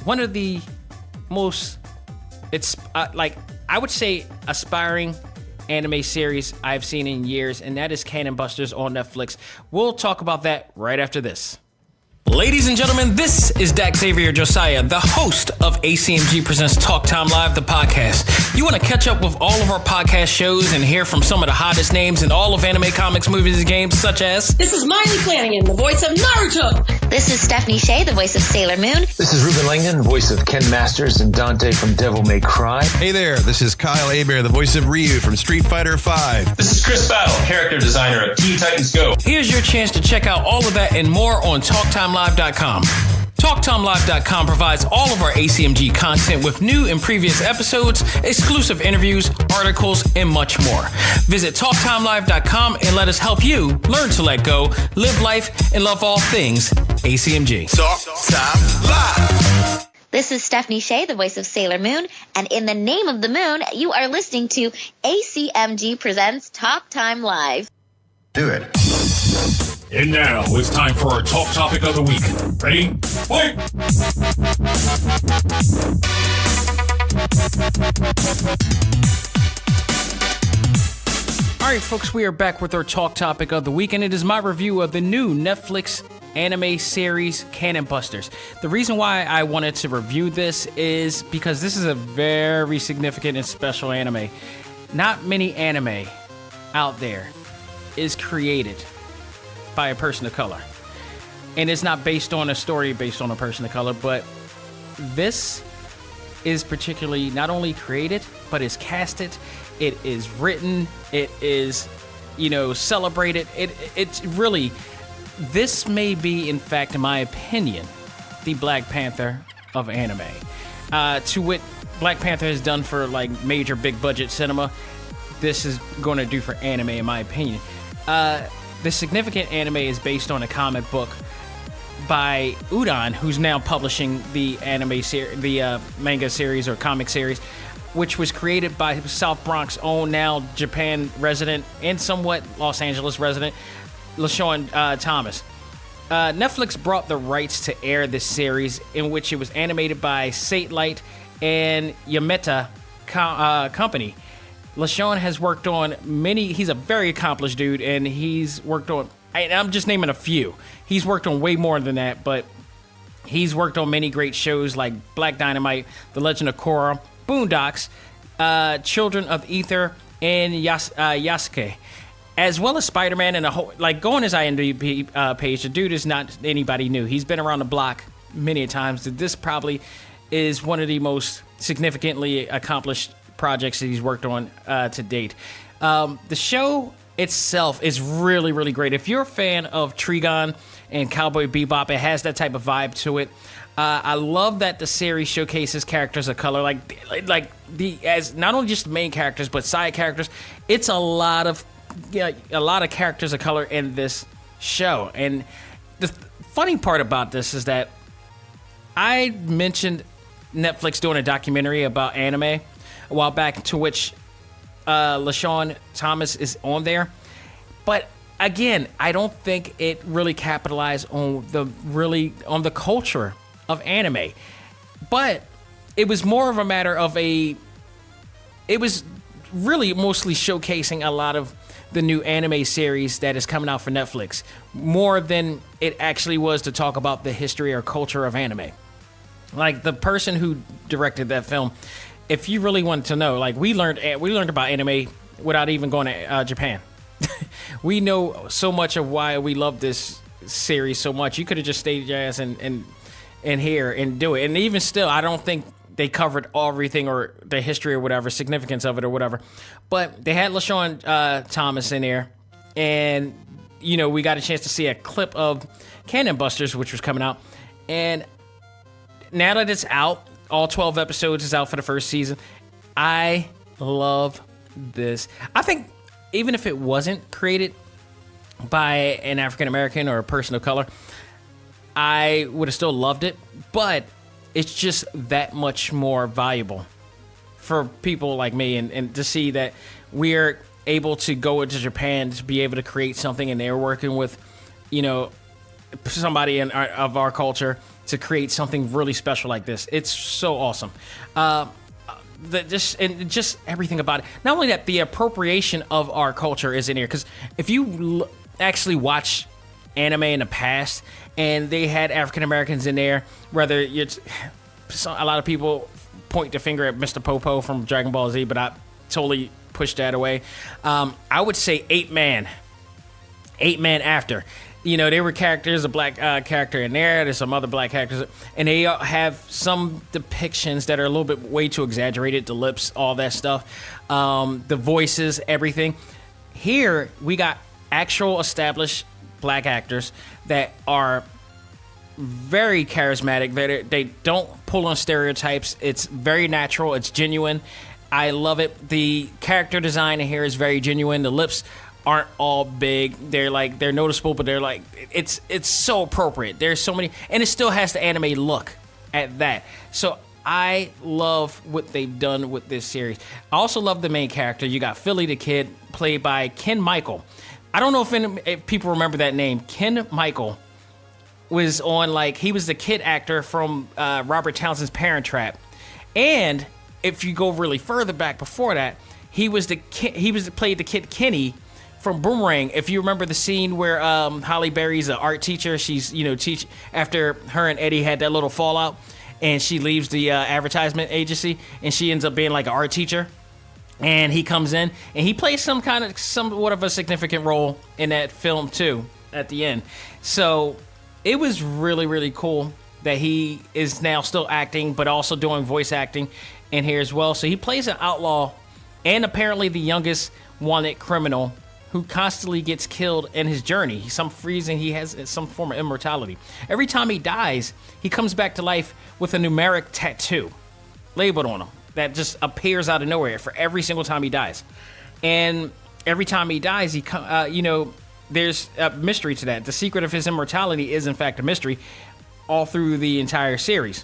one of the most, I would say, aspiring anime series I've seen in years, and that is Cannon Busters on Netflix. We'll talk about that right after this. Ladies and gentlemen, this is Dak Xavier Josiah, the host of A.C.M.G. Presents Talk Time Live, the podcast. You want to catch up with all of our podcast shows and hear from some of the hottest names in all of anime, comics, movies, and games, such as... This is Miley Flanagan, the voice of Naruto. This is Stephanie Shea, the voice of Sailor Moon. This is Ruben Langdon, voice of Ken Masters and Dante from Devil May Cry. Hey there, this is Kyle Hebert, the voice of Ryu from Street Fighter V. This is Chris Battle, character designer of Teen Titans Go. Here's your chance to check out all of that and more on TalkTimeLive.com. TalkTimeLive.com provides all of our ACMG content with new and previous episodes, exclusive interviews, articles, and much more. Visit TalkTimeLive.com and let us help you learn to let go, live life, and love all things ACMG. Talk Time Live. This is Stephanie Shea, the voice of Sailor Moon, and in the name of the moon, you are listening to ACMG Presents Talk Time Live. Do it. And now it's time for our talk topic of the week. Ready? Fight! All right, folks, we are back with our talk topic of the week, and it is my review of the new Netflix anime series, Cannon Busters. The reason why I wanted to review this is because this is a very significant and special anime. Not many anime out there is created by a person of color. And it's not based on a story based on a person of color, but this is particularly not only created, but is casted, it is written, it is, celebrated. It's really, this may be, in fact, in my opinion, the Black Panther of anime. To what Black Panther has done for like major big budget cinema, this is going to do for anime, in my opinion. The significant anime is based on a comic book by Udon, who's now publishing the manga series or comic series, which was created by South Bronx own, now Japan resident and somewhat Los Angeles resident, LaSean Thomas. Netflix brought the rights to air this series, in which it was animated by Satellite and Yameta Company. LaSean has worked on he's a very accomplished dude, and he's worked on, I'm just naming a few. He's worked on way more than that, but he's worked on many great shows like Black Dynamite, The Legend of Korra, Boondocks, Children of Ether, and Yasuke, as well as Spider-Man and a whole, like, go on his IMDb page. The dude is not anybody new. He's been around the block many times. This probably is one of the most significantly accomplished projects that he's worked on to date. The show itself is really, really great. If you're a fan of Trigun and Cowboy Bebop, it has that type of vibe to it. I love that the series showcases characters of color, as not only just the main characters but side characters. It's a lot of characters of color in this show. And the funny part about this is that I mentioned Netflix doing a documentary about anime a while back, to which LaSean Thomas is on there. But again, I don't think it really capitalized on the culture of anime. But it was more of a matter of it was really mostly showcasing a lot of the new anime series that is coming out for Netflix, more than it actually was to talk about the history or culture of anime. Like, the person who directed that film, if you really wanted to know, like, we learned about anime without even going to Japan. We know so much of why we love this series so much. You could have just stayed your ass in here and do it. And even still, I don't think they covered everything or the history or whatever, significance of it or whatever. But they had LaSean Thomas in there. And, we got a chance to see a clip of Cannon Busters, which was coming out. And now that it's out, all 12 episodes is out for the first season. I love this. I think even if it wasn't created by an African American or a person of color, I would have still loved it. But it's just that much more valuable for people like me, and to see that we're able to go into Japan to be able to create something, and they're working with, somebody of our culture to create something really special like this. It's so awesome. Just everything about it. Not only that, the appropriation of our culture is in here, because if you actually watch anime in the past and they had African Americans in there, whether it's a lot of people point the finger at Mr. Popo from Dragon Ball Z, but I totally pushed that away. I would say 8 Man After. There were characters, a black character in there. There's some other black characters, and they have some depictions that are a little bit way too exaggerated. The lips, all that stuff, the voices, everything. Here we got actual established black actors that are very charismatic. They don't pull on stereotypes. It's very natural. It's genuine. I love it. The character design in here is very genuine. The lips aren't all big. They're noticeable, but it's so appropriate. There's so many, and it still has the anime look at that. So I love what they've done with this series. I also love the main character. You got Philly the Kid, played by Ken Michael. I don't know if people remember that name. Ken Michael was on, he was the kid actor from Robert Townsend's Parent Trap. And if you go really further back before that, he played the kid Kenny from Boomerang. If you remember the scene where Halle Berry's an art teacher, she's teach after her and Eddie had that little fallout, and she leaves the advertisement agency, and she ends up being like an art teacher. And he comes in, and he plays somewhat of a significant role in that film too at the end. So it was really, really cool that he is now still acting, but also doing voice acting in here as well. So he plays an outlaw, and apparently the youngest wanted criminal who constantly gets killed in his journey. Some reason he has some form of immortality. Every time he dies, he comes back to life with a numeric tattoo labeled on him that just appears out of nowhere for every single time he dies. And every time he dies, there's a mystery to that. The secret of his immortality is, in fact, a mystery all through the entire series.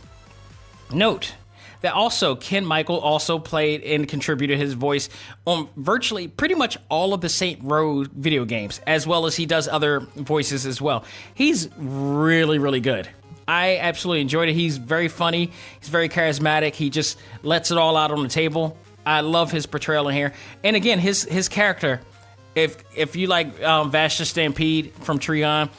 Note that also Ken Michael also played and contributed his voice on virtually pretty much all of the Saint Row video games, as well as he does other voices as well. He's really, really good. I absolutely enjoyed it. He's very funny. He's very charismatic. He just lets it all out on the table. I love his portrayal in here. And again, his character, if you like Vash the Stampede from Trion,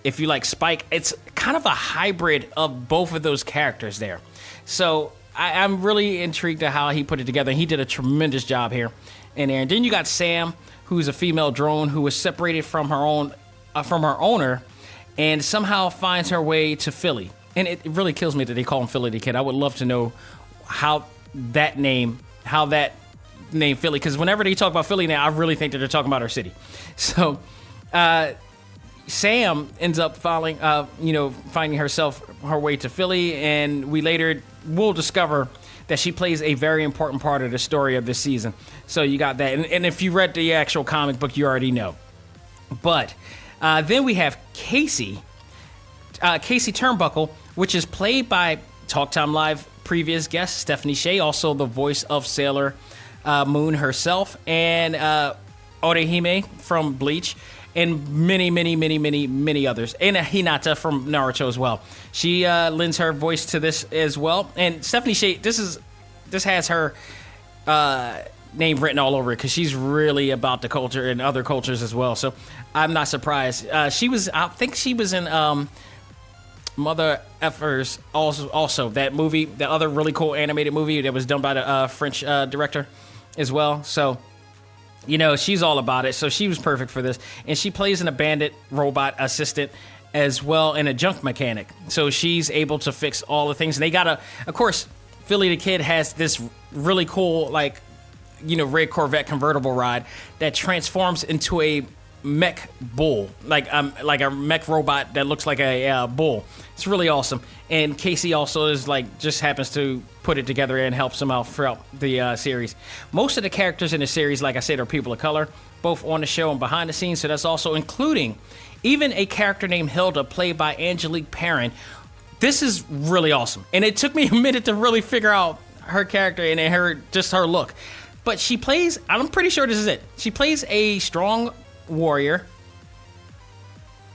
if you like Spike, it's kind of a hybrid of both of those characters there. So I'm really intrigued at how he put it together. He did a tremendous job here in there. And then you got Sam, who's a female drone who was separated from her owner, and somehow finds her way to Philly. And it really kills me that they call him Philly the Kid. I would love to know how that name Philly, because whenever they talk about Philly now, I really think that they're talking about our city. So Sam ends up finding her way to Philly, and we later will discover that she plays a very important part of the story of this season. So you got that. And if you read the actual comic book, you already know. But then we have Casey Turnbuckle, which is played by Talk Time Live previous guest Stephanie Shea, also the voice of Sailor Moon herself, and Orihime from Bleach, and many others, and Hinata from Naruto as well. She lends her voice to this as well. And Stephanie Shea, this has her name written all over it, because she's really about the culture and other cultures as well. So I'm not surprised. I think she was in Mother Effers also that movie, the other really cool animated movie that was done by the French director as well. So she's all about it. So she was perfect for this. And she plays an abandoned robot assistant as well, and a junk mechanic. So she's able to fix all the things. And they of course, Philly the Kid has this really cool, red Corvette convertible ride that transforms into a mech bull, like a mech robot that looks like a bull. It's really awesome. And Casey also is just happens to put it together and helps him out throughout the series. Most of the characters in the series, like I said, are people of color, both on the show and behind the scenes. So that's also including even a character named Hilda, played by Angelique Perrin. This is really awesome. And it took me a minute to really figure out her character and her look. But she plays, I'm pretty sure this is it. She plays a strong warrior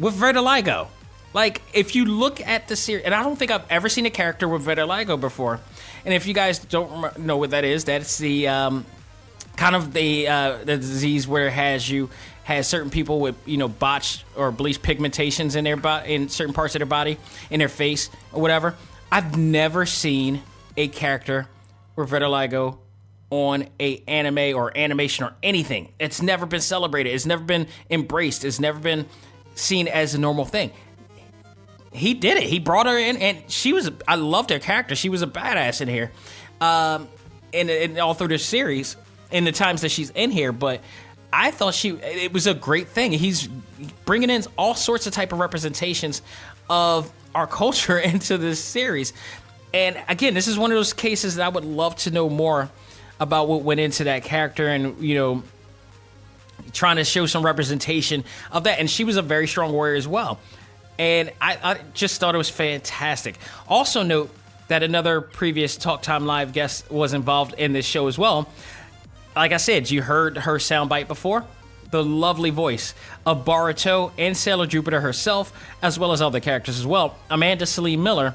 with vitiligo. If you look at the series, and I don't think I've ever seen a character with vitiligo before. And if you guys don't know what that is, that's the kind of the disease where it has certain people with botched or bleached pigmentations in their in certain parts of their body, in their face or whatever. I've never seen a character with vitiligo on a anime or animation or anything. It's never been celebrated. It's never been embraced. It's never been seen as a normal thing. He did it. He brought her in, and I loved her character. She was a badass in here, and all through this series, in the times that she's in here. But I thought it was a great thing. He's bringing in all sorts of type of representations of our culture into this series. And again, this is one of those cases that I would love to know more about what went into that character, and trying to show some representation of that. And she was a very strong warrior as well. And I just thought it was fantastic. Also note that another previous Talk Time Live guest was involved in this show as well. Like I said, you heard her soundbite before. The lovely voice of Boruto and Sailor Jupiter herself, as well as other characters as well. Amanda Celine Miller.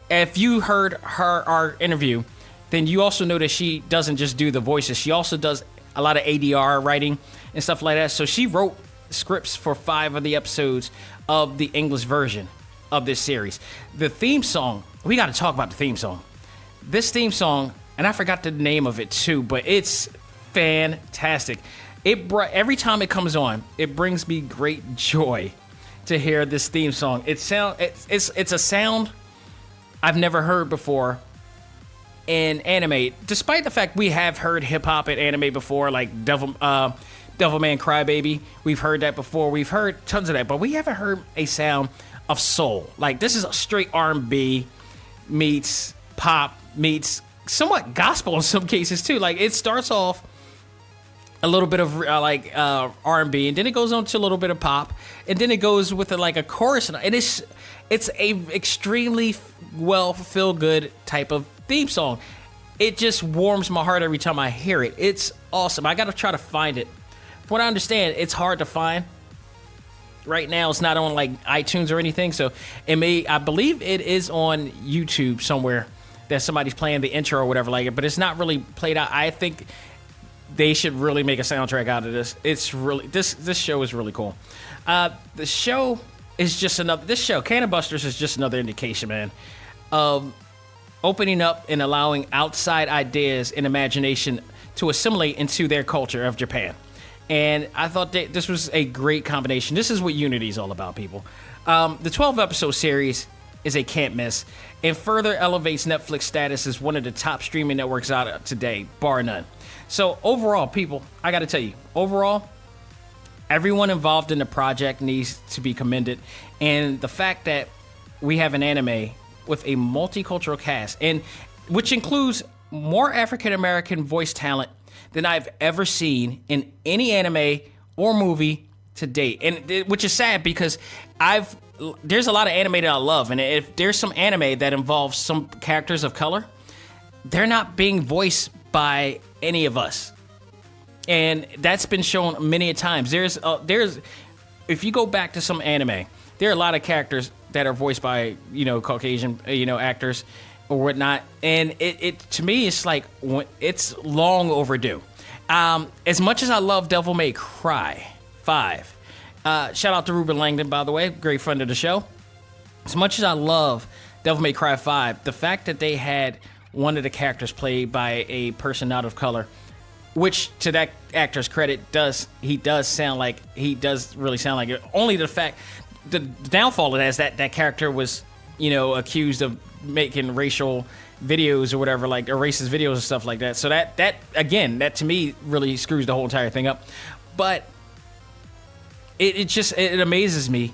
If you heard our interview, then you also know that she doesn't just do the voices. She also does a lot of ADR writing and stuff like that. So she wrote scripts for 5 of the episodes of the English version of this series. The theme song, we got to talk about the theme song. This theme song, and I forgot the name of it too, but it's fantastic. Every time it comes on, it brings me great joy to hear this theme song. It's a sound I've never heard before in anime, despite the fact we have heard hip hop in anime before, like Devilman Crybaby. We've heard that before. We've heard tons of that, but we haven't heard a sound of soul. Like, this is a straight R&B meets pop meets somewhat gospel in some cases too. Like, it starts off a little bit of R&B, and then it goes on to a little bit of pop, and then it goes with a chorus, and it's a extremely well feel good type of theme song. It just warms my heart every time I hear it. It's awesome. I got to try to find it. From what I understand, it's hard to find. Right now, it's not on like iTunes or anything, so I believe it is on YouTube somewhere that somebody's playing the intro or whatever like it, but it's not really played out. I think they should really make a soundtrack out of this. It's really this show is really cool. The show is just another. This show, Cannon Busters, is just another indication, man, of opening up and allowing outside ideas and imagination to assimilate into their culture of Japan. And I thought that this was a great combination. This is what Unity is all about, people. The 12-episode series is a can't miss, and further elevates Netflix status as one of the top streaming networks out today, bar none. So overall, people, I got to tell you, overall, everyone involved in the project needs to be commended. And the fact that we have an anime with a multicultural cast, and which includes more African-American voice talent than I've ever seen in any anime or movie to date. And which is sad, because there's a lot of anime that I love, and if there's some anime that involves some characters of color, they're not being voiced by any of us. And that's been shown many a times. There's if you go back to some anime, there are a lot of characters that are voiced by, Caucasian, actors or whatnot. And it to me, it's like, it's long overdue. As much as I love Devil May Cry 5, shout out to Ruben Langdon, by the way, great friend of the show. As much as I love Devil May Cry 5, the fact that they had one of the characters played by a person not of color, which to that actor's credit, he does really sound like it. Only the fact, the downfall of that is that character was, accused of making racial videos or whatever, like, or racist videos and stuff like that. So that again, to me really screws the whole entire thing up. But it amazes me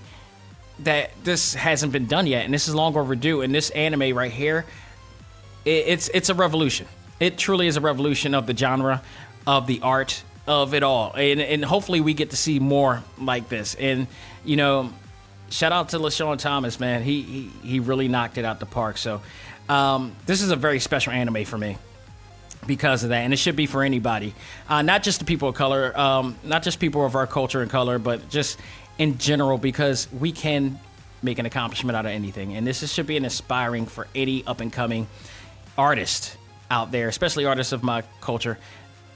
that this hasn't been done yet, and this is long overdue. And this anime right here, it's a revolution. It truly is a revolution of the genre, of the art, of it all. And hopefully we get to see more like this. And, shout out to LaSean Thomas, man. He really knocked it out the park. So this is a very special anime for me because of that. And it should be for anybody. Not just the people of color, not just people of our culture and color, but just in general, because we can make an accomplishment out of anything. And this should be an inspiring for any up-and-coming artist out there, especially artists of my culture,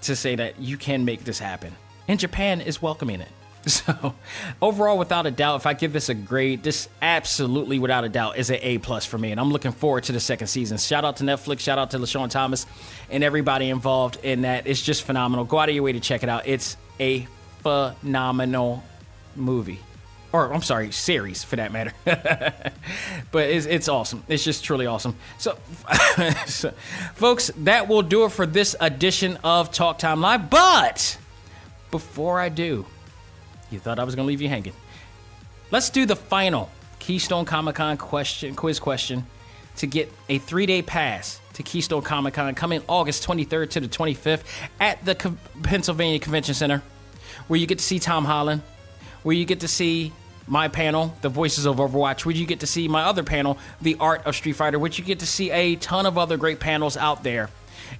to say that you can make this happen. And Japan is welcoming it. So overall, without a doubt, if I give this a grade, this absolutely, without a doubt, is an A+ for me. And I'm looking forward to the second season. Shout out to Netflix. Shout out to LaSean Thomas and everybody involved in that. It's just phenomenal. Go out of your way to check it out. It's a phenomenal movie. Or, I'm sorry, series, for that matter. But it's awesome. It's just truly awesome. So, folks, that will do it for this edition of Talk Time Live. But before I do, you thought I was going to leave you hanging. Let's do the final Keystone Comic-Con quiz question to get a 3-day pass to Keystone Comic-Con coming August 23rd to the 25th at the Pennsylvania Convention Center, where you get to see Tom Holland, where you get to see my panel, The Voices of Overwatch, where you get to see my other panel, The Art of Street Fighter, which you get to see a ton of other great panels out there,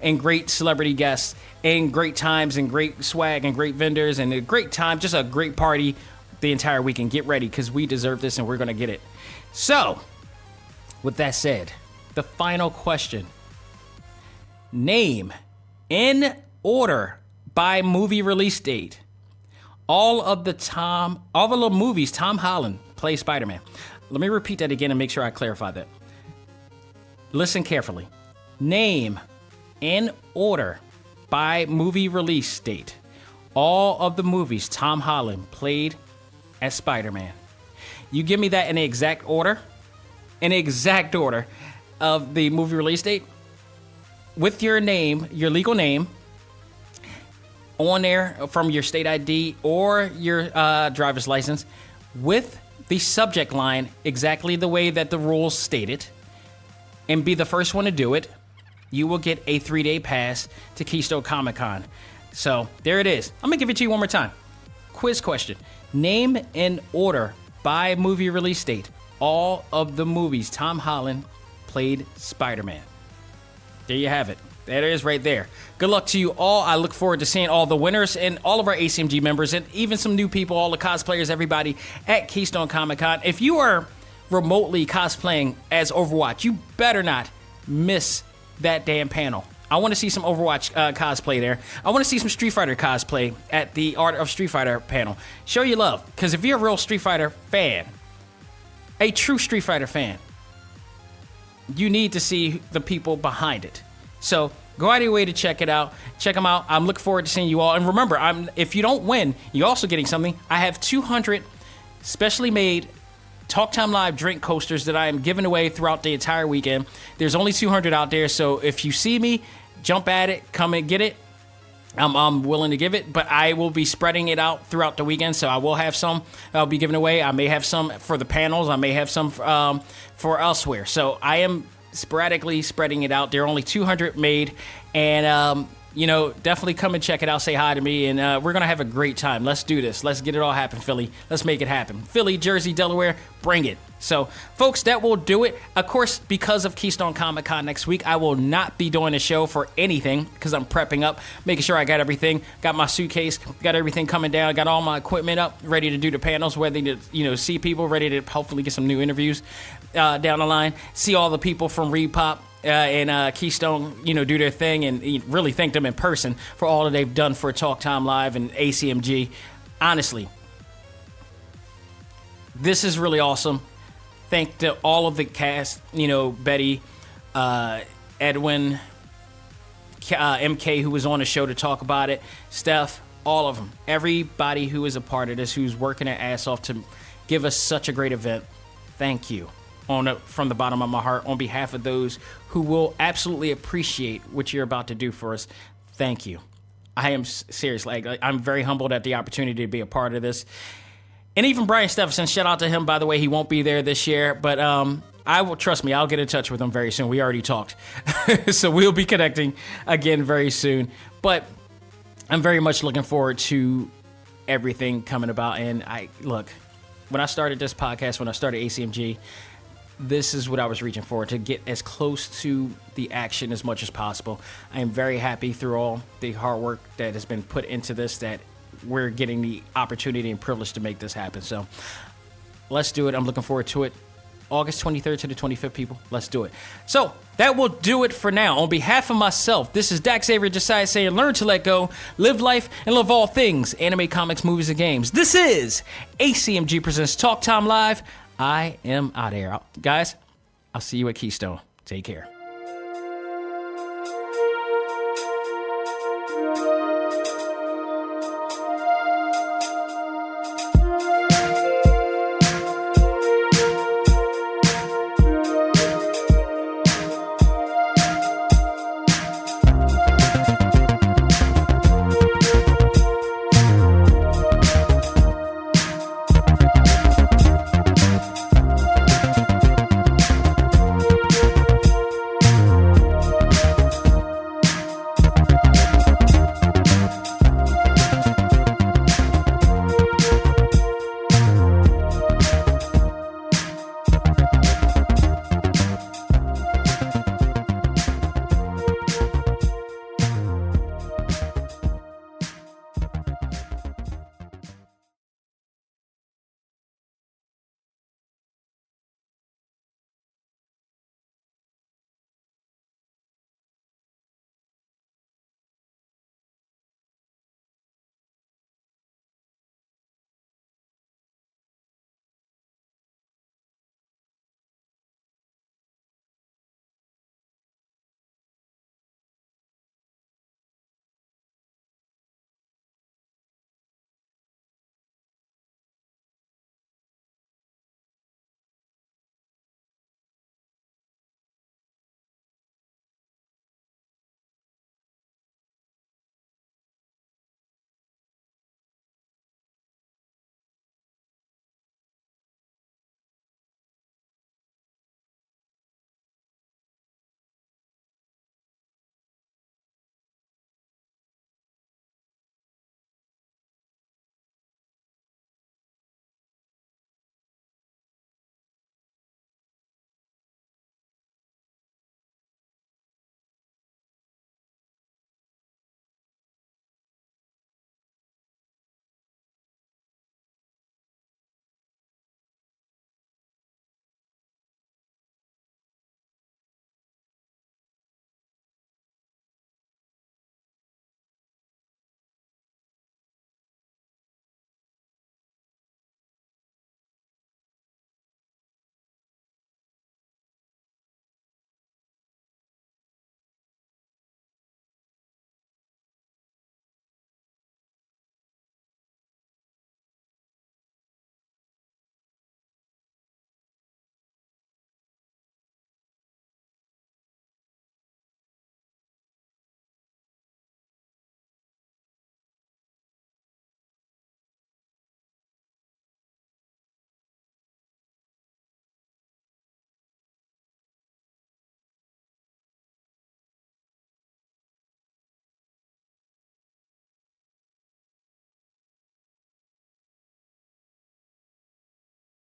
and great celebrity guests, and great times, and great swag, and great vendors, and a great time, just a great party the entire weekend. Get ready, because we deserve this, and we're going to get it. So, with that said, the final question. Name, in order, by movie release date, all of the movies Tom Holland plays Spider-Man. Let me repeat that again and make sure I clarify that. Listen carefully. Name, in order, by movie release date, all of the movies Tom Holland played as Spider-Man. You give me that in the exact order of the movie release date, with your name, your legal name, on there from your state ID or your driver's license with the subject line exactly the way that the rules state it, and be the first one to do it, you will get a 3-day pass to Keystone Comic-Con. So there it is. I'm going to give it to you one more time. Quiz question. Name in order by movie release date all of the movies Tom Holland played Spider-Man. There you have it. That is right there. Good luck to you all. I look forward to seeing all the winners and all of our ACMG members and even some new people, all the cosplayers, everybody at Keystone Comic-Con. If you are remotely cosplaying as Overwatch, you better not miss that damn panel. I want to see some Overwatch cosplay there. I want to see some Street Fighter cosplay at the Art of Street Fighter panel. Show your love, because if you're a real Street Fighter fan, a true Street Fighter fan, you need to see the people behind it. So go out of your way to check it out. Check them out. I'm looking forward to seeing you all. And remember, if you don't win, you're also getting something. I have 200 specially made Talk Time Live drink coasters that I am giving away throughout the entire weekend. There's only 200 out there, so if you see me, jump at it, come and get it. I'm willing to give it, but I will be spreading it out throughout the weekend, so I will have some I'll be giving away. I may have some for the panels. I may have some for elsewhere. So I am sporadically spreading it out. There are only 200 made, and definitely come and check it out. Say hi to me, and we're going to have a great time. Let's do this. Let's get it all happen, Philly. Let's make it happen. Philly, Jersey, Delaware, bring it. So, folks, that will do it. Of course, because of Keystone Comic-Con next week, I will not be doing a show for anything because I'm prepping up, making sure I got everything, got my suitcase, got everything coming down, got all my equipment up, ready to do the panels, ready to see people, ready to hopefully get some new interviews down the line, see all the people from Repop and Keystone, do their thing, and really thank them in person for all that they've done for Talk Time Live and A.C.M.G. Honestly, this is really awesome. Thank to all of the cast, Betty, Edwin, MK, who was on the show to talk about it, Steph, all of them. Everybody who is a part of this, who's working their ass off to give us such a great event. Thank you. From the bottom of my heart, on behalf of those who will absolutely appreciate what you're about to do for us, thank you. I am serious. I'm very humbled at the opportunity to be a part of this. And even Brian Stephenson, shout out to him, by the way. He won't be there this year, but trust me, I'll get in touch with him very soon. We already talked. So we'll be connecting again very soon. But I'm very much looking forward to everything coming about. And when I started this podcast, when I started A.C.M.G., this is what I was reaching for, to get as close to the action as much as possible. I am very happy through all the hard work that has been put into this that we're getting the opportunity and privilege to make this happen. So let's do it. I'm looking forward to it. August 23rd to the 25th, people. Let's do it. So that will do it for now. On behalf of myself, this is Dax Xavier Josiah saying, learn to let go, live life, and love all things anime, comics, movies, and games. This is ACMG Presents Talk Time Live. I am out of here. Guys, I'll see you at Keystone. Take care.